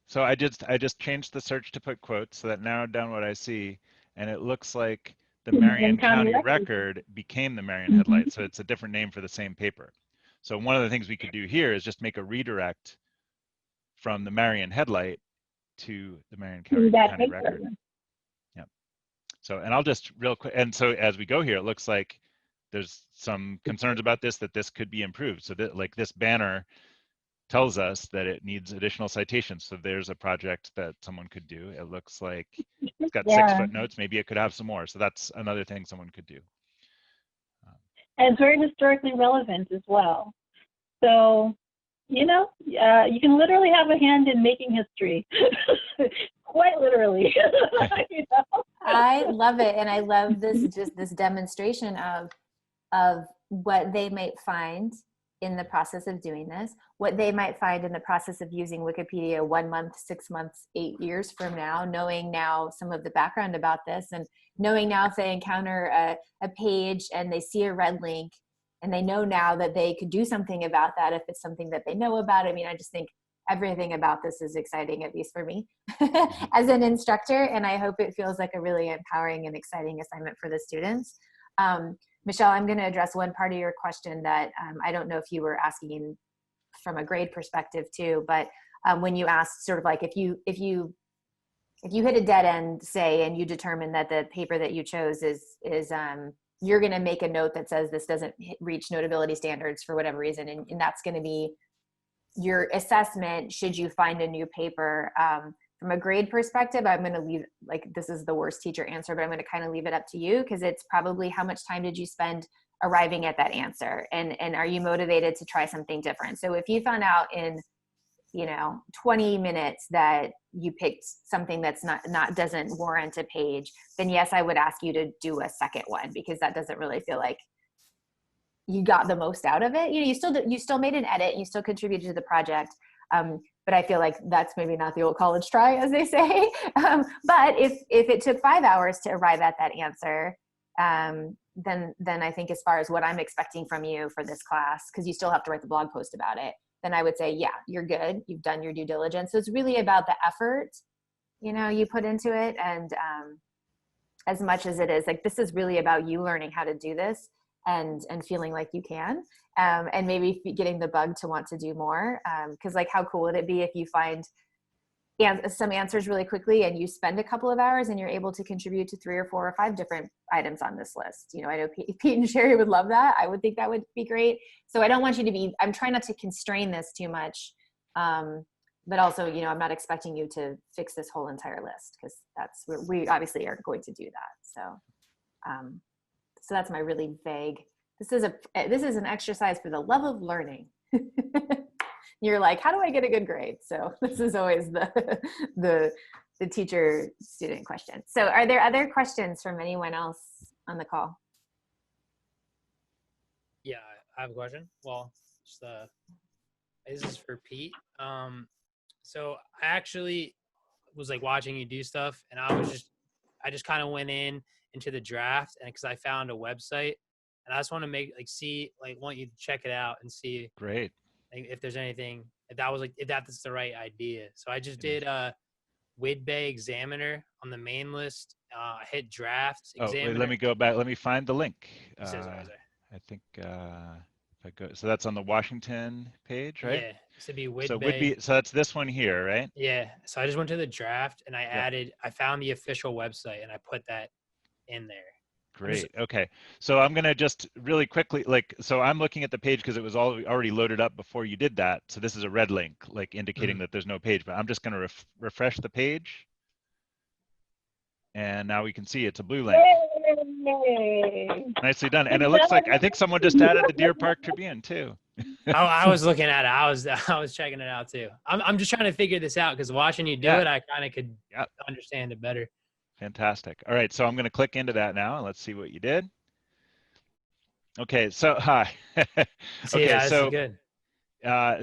So I just changed the search to put quotes, so that narrowed down what I see, and it looks like the Marion County Record became the Marion Headlight, so it's a different name for the same paper. So one of the things we could do here is just make a redirect from the Marion Headlight to the Marion County Record. Yeah. So, and I'll just real quick, and so as we go here, it looks like there's some concerns about this, that this could be improved. So that, like, this banner tells us that it needs additional citations. So there's a project that someone could do. It looks like it's got 6 footnotes. Maybe it could have some more. So that's another thing someone could do.
And it's very historically relevant as well. So, you know, you can literally have a hand in making history, quite literally. You know?
I love it, and I love this demonstration of what they might find in the process of doing this, what they might find in the process of using Wikipedia 1 month, 6 months, 8 years from now, knowing now some of the background about this, and knowing now if they encounter a page and they see a red link, and they know now that they could do something about that if it's something that they know about. I mean, I just think everything about this is exciting, at least for me as an instructor, and I hope it feels like a really empowering and exciting assignment for the students. Michelle, I'm going to address one part of your question that I don't know if you were asking from a grade perspective too, but when you asked sort of like if you hit a dead end, say, and you determine that the paper that you chose is you're going to make a note that says this doesn't reach notability standards for whatever reason, and that's going to be your assessment should you find a new paper. From a grade perspective, I'm going to leave, like, this is the worst teacher answer, but I'm going to kind of leave it up to you, because it's probably how much time did you spend arriving at that answer, and are you motivated to try something different. So if you found out in 20 minutes that you picked something that's not doesn't warrant a page, then yes, I would ask you to do a second one, because that doesn't really feel like you got the most out of it. You still made an edit, you still contributed to the project. But I feel like that's maybe not the old college try, as they say. But if it took 5 hours to arrive at that answer, then I think as far as what I'm expecting from you for this class, because you still have to write the blog post about it, then I would say, yeah, you're good. You've done your due diligence. So it's really about the effort, you put into it. And as much as it is, like, this is really about you learning how to do this and feeling like you can, and maybe getting the bug to want to do more. Because like, how cool would it be if you find some answers really quickly and you spend a couple of hours and you're able to contribute to 3 or 4 or 5 different items on this list. I know Pete and Sherry would love that. I would think that would be great. So I don't want you to be, I'm trying not to constrain this too much. But also, I'm not expecting you to fix this whole entire list, because we obviously are going to do that. So that's my really vague, this is an exercise for the love of learning. You're like, how do I get a good grade? So this is always the teacher student question. So are there other questions from anyone else on the call?
Yeah, I have a question. Well, this is for Pete. So I actually was like watching you do stuff, and I just kind of went into the draft, and because I found a website, and I just want to want you to check it out and see.
Great.
If there's anything, if that's the right idea. So I just did Widbay Examiner on the main list. I hit draft Examiner.
Wait, let me go back. Let me find the link.
Sorry.
I think if I go, so that's on the Washington page, right?
Yeah, it should be Widbay.
So so that's this one here, right?
Yeah. So I just went to the draft and I found the official website and I put that in there.
Great. Okay. So I'm going to just really quickly, so I'm looking at the page because it was already loaded up before you did that. So this is a red link, indicating that there's no page, but I'm just going to refresh the page. And now we can see it's a blue link.
Yay.
Nicely done. And it looks like, I think someone just added the Deer Park Tribune too.
I was looking at it. I was checking it out too. I'm just trying to figure this out, because watching you do it, I kind of could understand it better.
Fantastic. All right, so I'm going to click into that now, and let's see what you did. Okay, so hi.
Okay, yeah, this is good.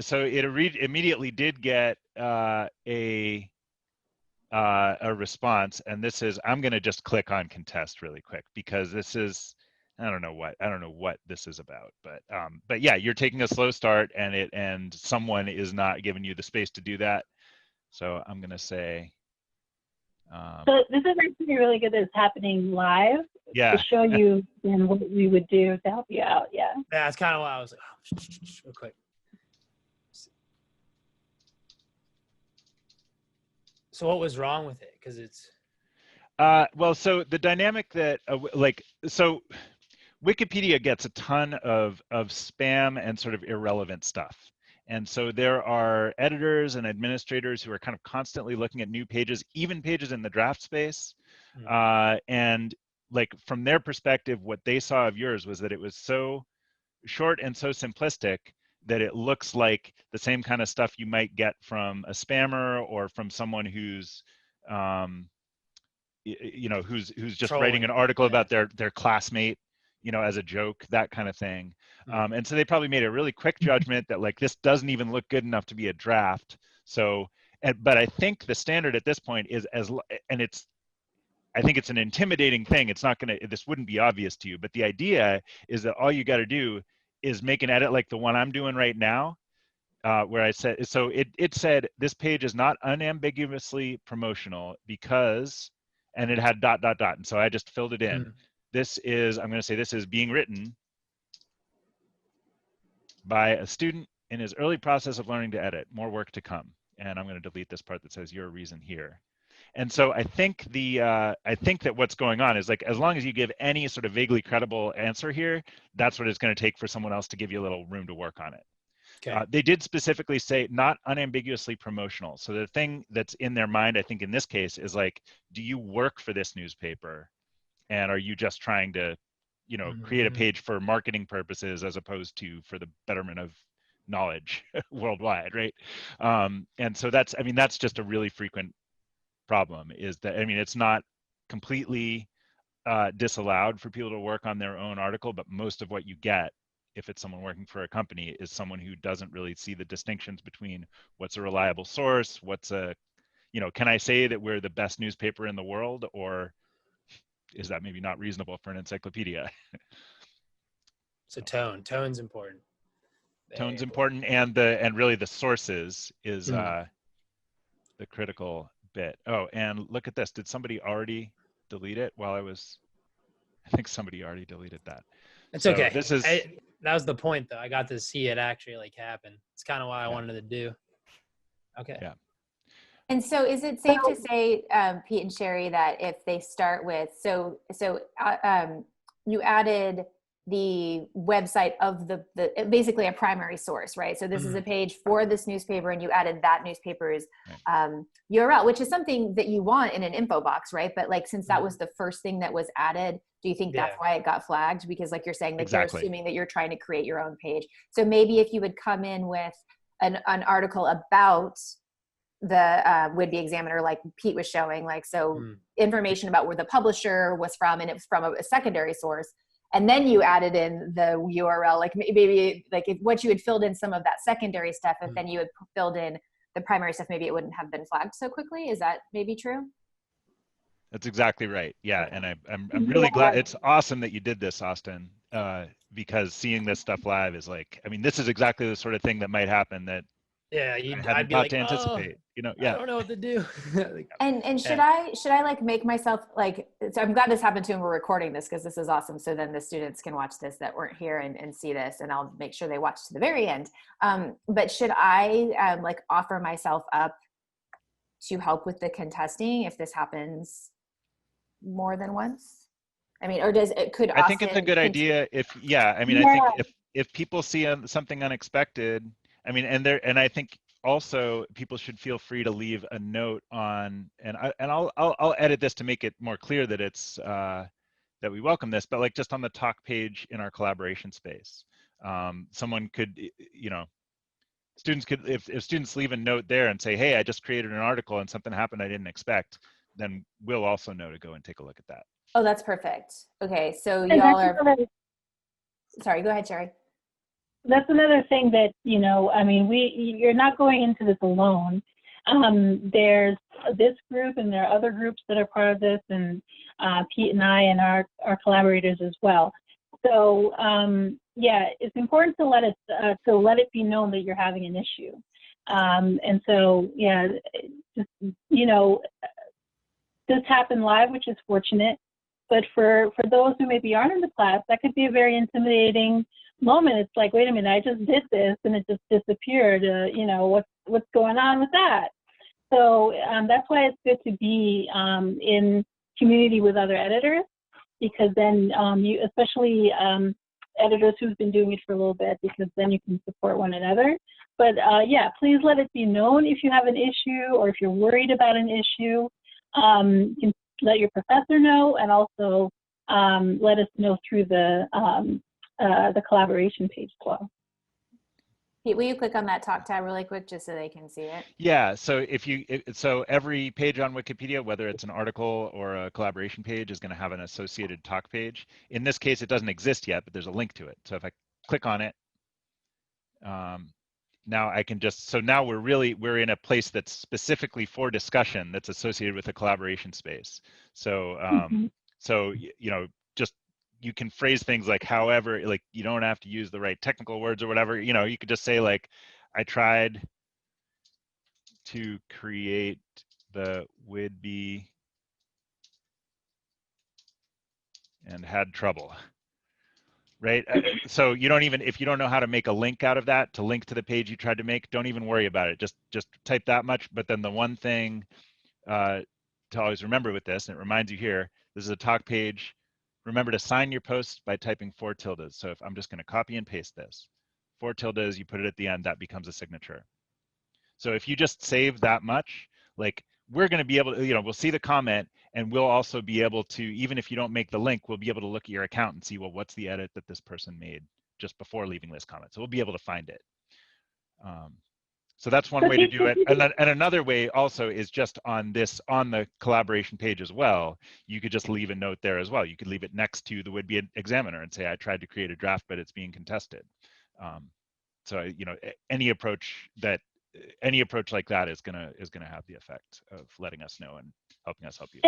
So it immediately did get a response, and this is, I'm going to just click on contest really quick, because this is I don't know what this is about, but yeah, you're taking a slow start, and someone is not giving you the space to do that. So I'm gonna say.
So this is actually really good that it's happening live
Yeah.
to show you then what we would do to help you out. Yeah.
Yeah, that's kind of why I was like, oh, real quick. So what was wrong with it? Because it's.
Well, so the dynamic that so Wikipedia gets a ton of spam and sort of irrelevant stuff. And so there are editors and administrators who are kind of constantly looking at new pages, even pages in the draft space. And like from their perspective, what they saw of yours was that it was so short and so simplistic that it looks like the same kind of stuff you might get from a spammer or from someone who's who's just writing an article about their classmate, as a joke, that kind of thing. And so they probably made a really quick judgment that like this doesn't even look good enough to be a draft. So, but I think the standard at this point is I think it's an intimidating thing. It's not gonna, this wouldn't be obvious to you, but the idea is that all you got to do is make an edit like the one I'm doing right now, where I said, so it said this page is not unambiguously promotional because, and it had ... And so I just filled it in. This is, I'm going to say this is being written by a student in his early process of learning to edit. More work to come. And I'm going to delete this part that says your reason here. And so I think that what's going on is like, as long as you give any sort of vaguely credible answer here, that's what it's going to take for someone else to give you a little room to work on it. Okay. They did specifically say not unambiguously promotional. So the thing that's in their mind, I think in this case, is like, do you work for this newspaper? And are you just trying to, create a page for marketing purposes as opposed to for the betterment of knowledge worldwide, right? And so that's just a really frequent problem, is that, it's not completely disallowed for people to work on their own article, but most of what you get, if it's someone working for a company, is someone who doesn't really see the distinctions between what's a reliable source, what's a, can I say that we're the best newspaper in the world, or is that maybe not reasonable for an encyclopedia?
So tone's important.
Tone's important, and really the sources is the critical bit. Oh, and look at this. Did somebody already delete it while I was? I think somebody already deleted that.
It's
so
okay.
This is.
That was the point, though. I got to see it actually like happen. It's kind of what I wanted to do. Okay.
Yeah.
And so is it safe to say, Pete and Sherry, that if they start with, you added the website of the basically a primary source, right? So this is a page for this newspaper, and you added that newspaper's URL, which is something that you want in an info box, right? But like, since that was the first thing that was added, do you think that's why it got flagged? Because like you're saying, like they're assuming that you're trying to create your own page. So maybe if you would come in with an article about the Whitby Examiner, like Pete was showing, like, so information about where the publisher was from, and it was from a secondary source, and then you added in the URL, like maybe like if what you had filled in some of that secondary stuff, if then you had filled in the primary stuff, maybe it wouldn't have been flagged so quickly. Is that maybe true?
That's exactly right. Yeah, and I'm really glad. It's awesome that you did this, Austin, because seeing this stuff live is like, this is exactly the sort of thing that might happen that I'd be like, to anticipate.
I don't know what to do.
and should I like make myself like? So I'm glad this happened too, and we're recording this because this is awesome. So then the students can watch this that weren't here and see this, and I'll make sure they watch to the very end. But should I like offer myself up to help with the contesting if this happens more than once? Or does it could?
I think it's a good idea if I think if people see something unexpected. And I think also people should feel free to leave a note on, and I'll edit this to make it more clear that it's that we welcome this, but like just on the talk page in our collaboration space, someone could, students could, if students leave a note there and say, hey, I just created an article and something happened I didn't expect, then we'll also know to go and take a look at that.
Oh, that's perfect. Okay, so y'all are. Sorry, go ahead, Sherry.
That's another thing that, you're not going into this alone. There's this group and there are other groups that are part of this, and Pete and I and our collaborators as well. So yeah, it's important to let it be known that you're having an issue. And so yeah, just, you know, this happened live, which is fortunate. But for those who maybe aren't in the class, that could be a very intimidating moment. It's like, wait a minute, I just did this and it just disappeared. You know, what's going on with that? So that's why it's good to be in community with other editors, because then you, especially editors who've been doing it for a little bit, because then you can support one another. But yeah, please let it be known if you have an issue or if you're worried about an issue. You can let your professor know, and also let us know through the collaboration page as well.
Pete, will you click on that talk tab really quick just so they can see it?
Yeah, so so every page on Wikipedia, whether it's an article or a collaboration page, is going to have an associated talk page. In this case, it doesn't exist yet, but there's a link to it. So if I click on it, now I can just, so now we're in a place that's specifically for discussion that's associated with a collaboration space. So so you know, just you can phrase things like however, like you don't have to use the right technical words or whatever. You know, you could just say like, I tried to create the WIDBE and had trouble, right? So you don't even, if you don't know how to make a link out of that to link to the page you tried to make, don't even worry about it. Just type that much. But then the one thing to always remember with this, and it reminds you here, this is a talk page. Remember to sign your posts by typing 4 tildes. So if I'm just going to copy and paste this, 4 tildes, you put it at the end, that becomes a signature. So if you just save that much, like we're going to be able to, you know, we'll see the comment, and we'll also be able to, even if you don't make the link, we'll be able to look at your account and see, well, what's the edit that this person made just before leaving this comment. So we'll be able to find it. So that's one way to do it. And another way also is just on the collaboration page as well. You could just leave a note there as well. You could leave it next to the would-be examiner and say, I tried to create a draft, but it's being contested. So, you know, any approach like that is gonna have the effect of letting us know and helping us help you.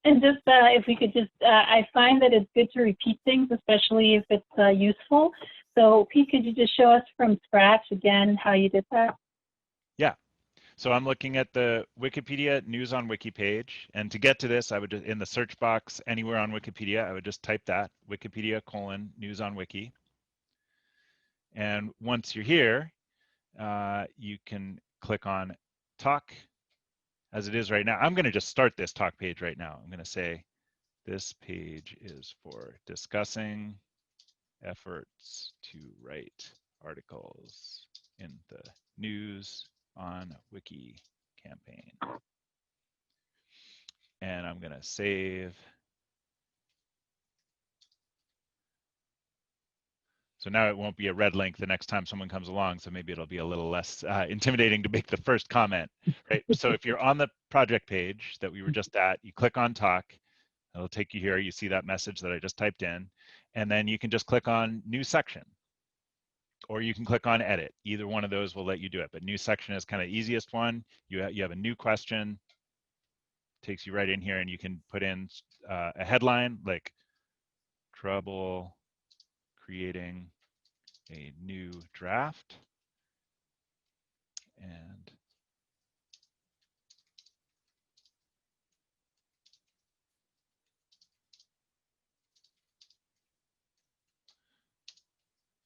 And just if we could just, I find that it's good to repeat things, especially if it's useful. So Pete, could you just show us from scratch again how you did that?
Yeah. So I'm looking at the Wikipedia News on Wiki page, and to get to this, I would just, in the search box anywhere on Wikipedia, I would just type that, Wikipedia:"News on Wiki. And once you're here, you can click on talk as it is right now. I'm going to just start this talk page right now. I'm going to say this page is for discussing efforts to write articles in the News on Wiki campaign. And I'm going to save. So now it won't be a red link the next time someone comes along, so maybe it'll be a little less intimidating to make the first comment, right? So if you're on the project page that we were just at, you click on talk, it'll take you here, you see that message that I just typed in, and then you can just click on new section, or you can click on edit. Either one of those will let you do it, but new section is kind of the easiest one. You have a new question, takes you right in here, and you can put in a headline like trouble creating a new draft, and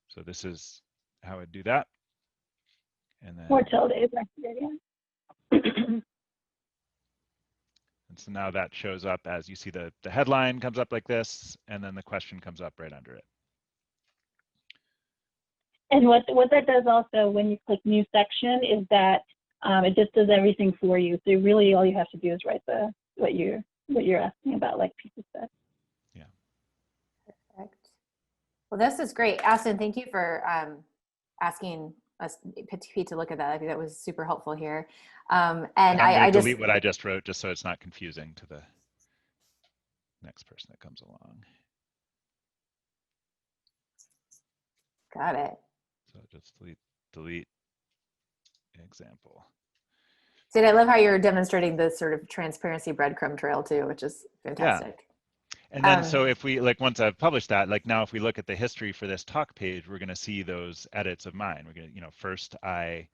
so this is how I do that. And then
4 tildes, yeah.
and so now that shows up as you see the headline comes up like this, and then the question comes up right under it.
And what that does also when you click new section is that it just does everything for you. So really all you have to do is write what you're asking about, like Pete said.
Yeah.
Perfect. Well, this is great. Aston, thank you for asking us, Pete, to look at that. I think that was super helpful here. And
I just delete what I just wrote just so it's not confusing to the next person that comes along.
Got it.
So just delete example.
Sid, I love how you're demonstrating this sort of transparency breadcrumb trail too, which is fantastic.
Yeah. And then, so if we, like, once I've published that, like now if we look at the history for this talk page, we're going to see those edits of mine. We're going to, first I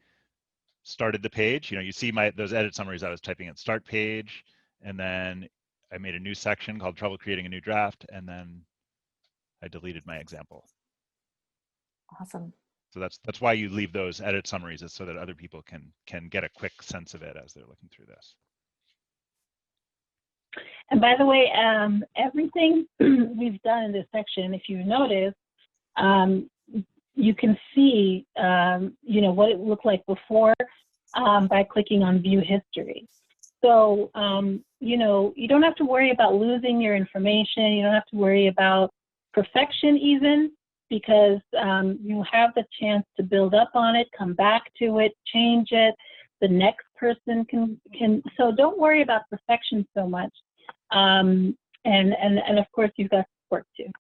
started the page, you see those edit summaries I was typing at start page, and then I made a new section called trouble creating a new draft, and then I deleted my example.
Awesome.
So that's why you leave those edit summaries, is so that other people can get a quick sense of it as they're looking through this.
And by the way, everything we've done in this section, if you notice, you can see, what it looked like before by clicking on View History. So, you don't have to worry about losing your information. You don't have to worry about perfection even, because you have the chance to build up on it, come back to it, change it. The next person can. So don't worry about perfection so much. And of course, you've got support too.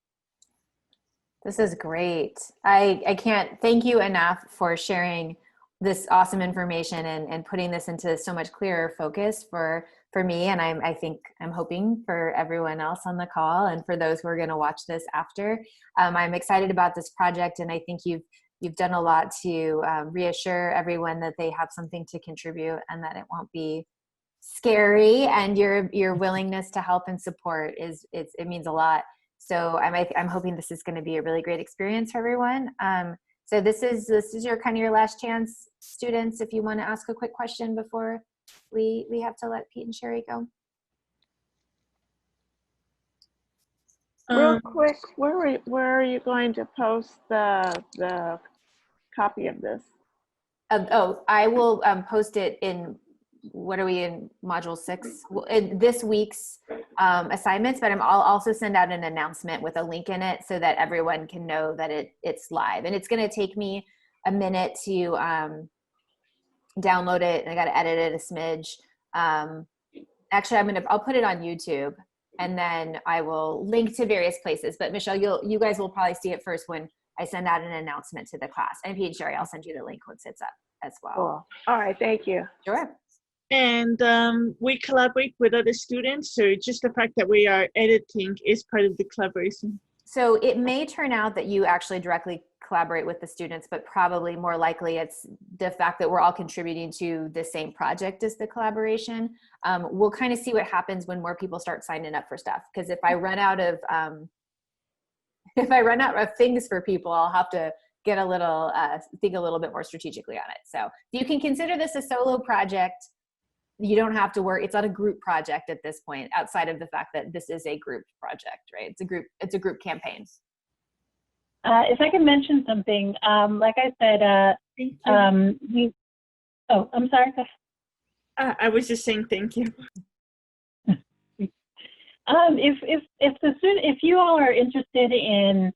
This is great. I can't thank you enough for sharing this awesome information and putting this into so much clearer focus for me. And I think I'm hoping for everyone else on the call and for those who are going to watch this after. I'm excited about this project, and I think you've done a lot to reassure everyone that they have something to contribute and that it won't be scary, and your willingness to help and support it means a lot. So I'm hoping this is going to be a really great experience for everyone. So this is your last chance, students, if you want to ask a quick question before we have to let Pete and Sherry go.
Real quick, where are you going to post the copy of this?
I will post it in, what are we in, module 6? In this week's assignments, but I'll also send out an announcement with a link in it so that everyone can know that it's live. And it's going to take me a minute to download it, and I got to edit it a smidge. Actually, I'll put it on YouTube, and then I will link to various places. But Michelle, you guys will probably see it first when I send out an announcement to the class. And Pete and Sherry, I'll send you the link once it's up as well.
Cool. All right, thank you.
Sure.
And we collaborate with other students, so just the fact that we are editing is part of the collaboration.
So it may turn out that you actually directly collaborate with the students, but probably more likely it's the fact that we're all contributing to the same project as the collaboration. We'll kind of see what happens when more people start signing up for stuff. Because if I run out of things for people, I'll have to get a little think a little bit more strategically on it. So you can consider this a solo project. You don't have to worry. It's not a group project at this point, outside of the fact that this is a group project, right? It's a group campaign.
If I can mention something, like I said, I'm sorry.
I was just saying thank you.
If you all are interested in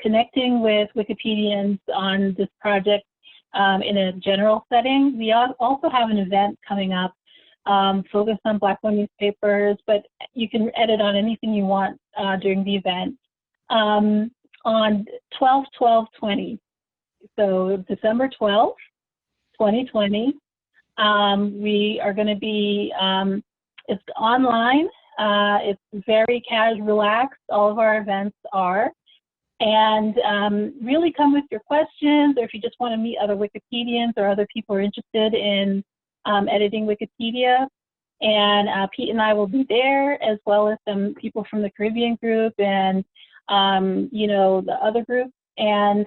connecting with Wikipedians on this project in a general setting, we also have an event coming up focused on Black-owned newspapers, but you can edit on anything you want during the event. On 12/12/20, so December 12th, 2020, we are going to be, it's online, it's very casual, relaxed, all of our events are, and really come with your questions, or if you just want to meet other Wikipedians or other people who are interested in editing Wikipedia. And Pete and I will be there, as well as some people from the Caribbean group and the other group, and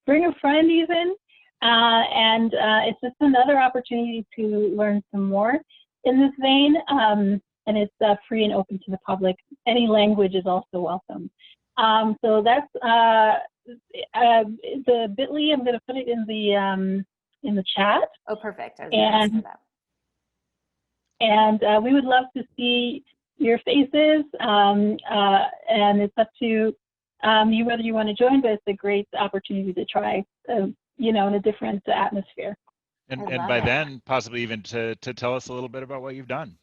bring a friend even, and it's just another opportunity to learn some more in this vein, and it's free and open to the public. Any language is also welcome. So that's the bit.ly. I'm going to put it in the chat.
Oh, perfect. I was going to ask for that.
And we would love to see your faces, and it's up to you whether you want to join, but it's a great opportunity to try, in a different atmosphere.
And by then, possibly even to tell us a little bit about what you've done.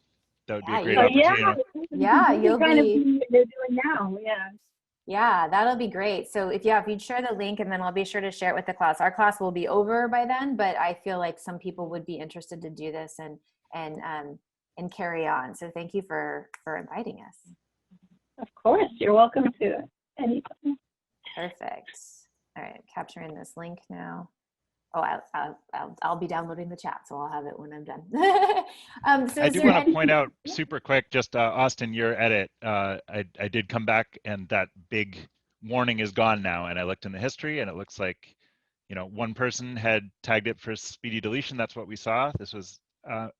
That would be a great opportunity.
Yeah, you'll
kind of what they're doing now. Yeah.
Yeah, that'll be great. So if you'd share the link, and then I'll be sure to share it with the class. Our class will be over by then, but I feel like some people would be interested to do this and and carry on. So thank you for inviting us.
Of course, you're welcome to anytime.
Perfect. All right, capturing this link now. Oh, I'll be downloading the chat, so I'll have it when I'm done. So
I do want to point out super quick, just Austin, your edit. I did come back and that big warning is gone now. And I looked in the history and it looks like, you know, one person had tagged it for speedy deletion. That's what we saw. This was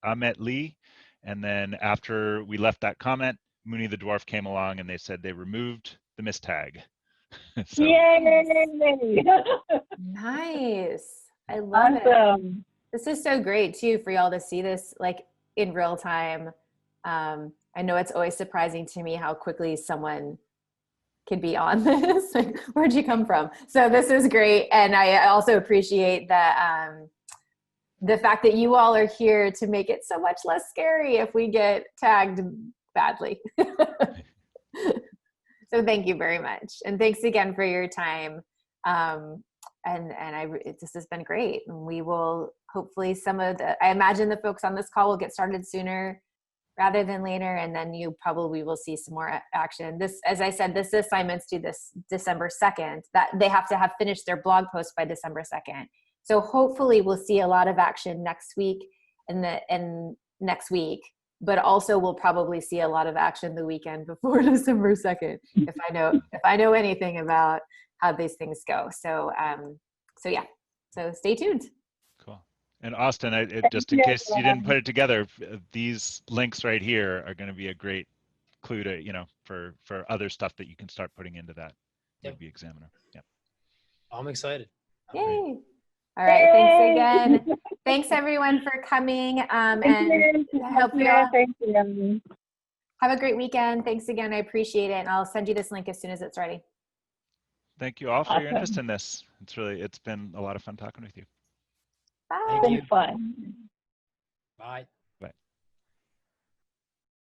Ahmet Lee. And then after we left that comment, Mooney the Dwarf came along and they said they removed the mistag. So,
yay!
Nice. I love
Awesome.
it. This is so great too for y'all to see this like in real time. I know it's always surprising to me how quickly someone can be on this. Like, where'd you come from? So this is great. And I also appreciate that the fact that you all are here to make it so much less scary if we get tagged badly. So thank you very much. And thanks again for your time. This has been great. And we will hopefully I imagine the folks on this call will get started sooner rather than later. And then you probably will see some more action. This, as I said, this assignment's due this December 2nd, that they have to have finished their blog post by December 2nd. So hopefully we'll see a lot of action next week and next week, but also we'll probably see a lot of action the weekend before December 2nd, if I know anything about how these things go. So, yeah, so stay tuned.
cool. And Austin, just in case you didn't put it together, these links right here are going to be a great clue to, you know, for other stuff that you can start putting into that Wiki Examiner. Yeah.
I'm excited.
Yay. Great. All right. Thanks again. Thanks everyone for coming. And hope you all have a great weekend. Thanks again. I appreciate it. And I'll send you this link as soon as it's ready.
Thank you all for your interest in this. It's been a lot of fun talking with you.
Bye.
It's been fun.
Bye.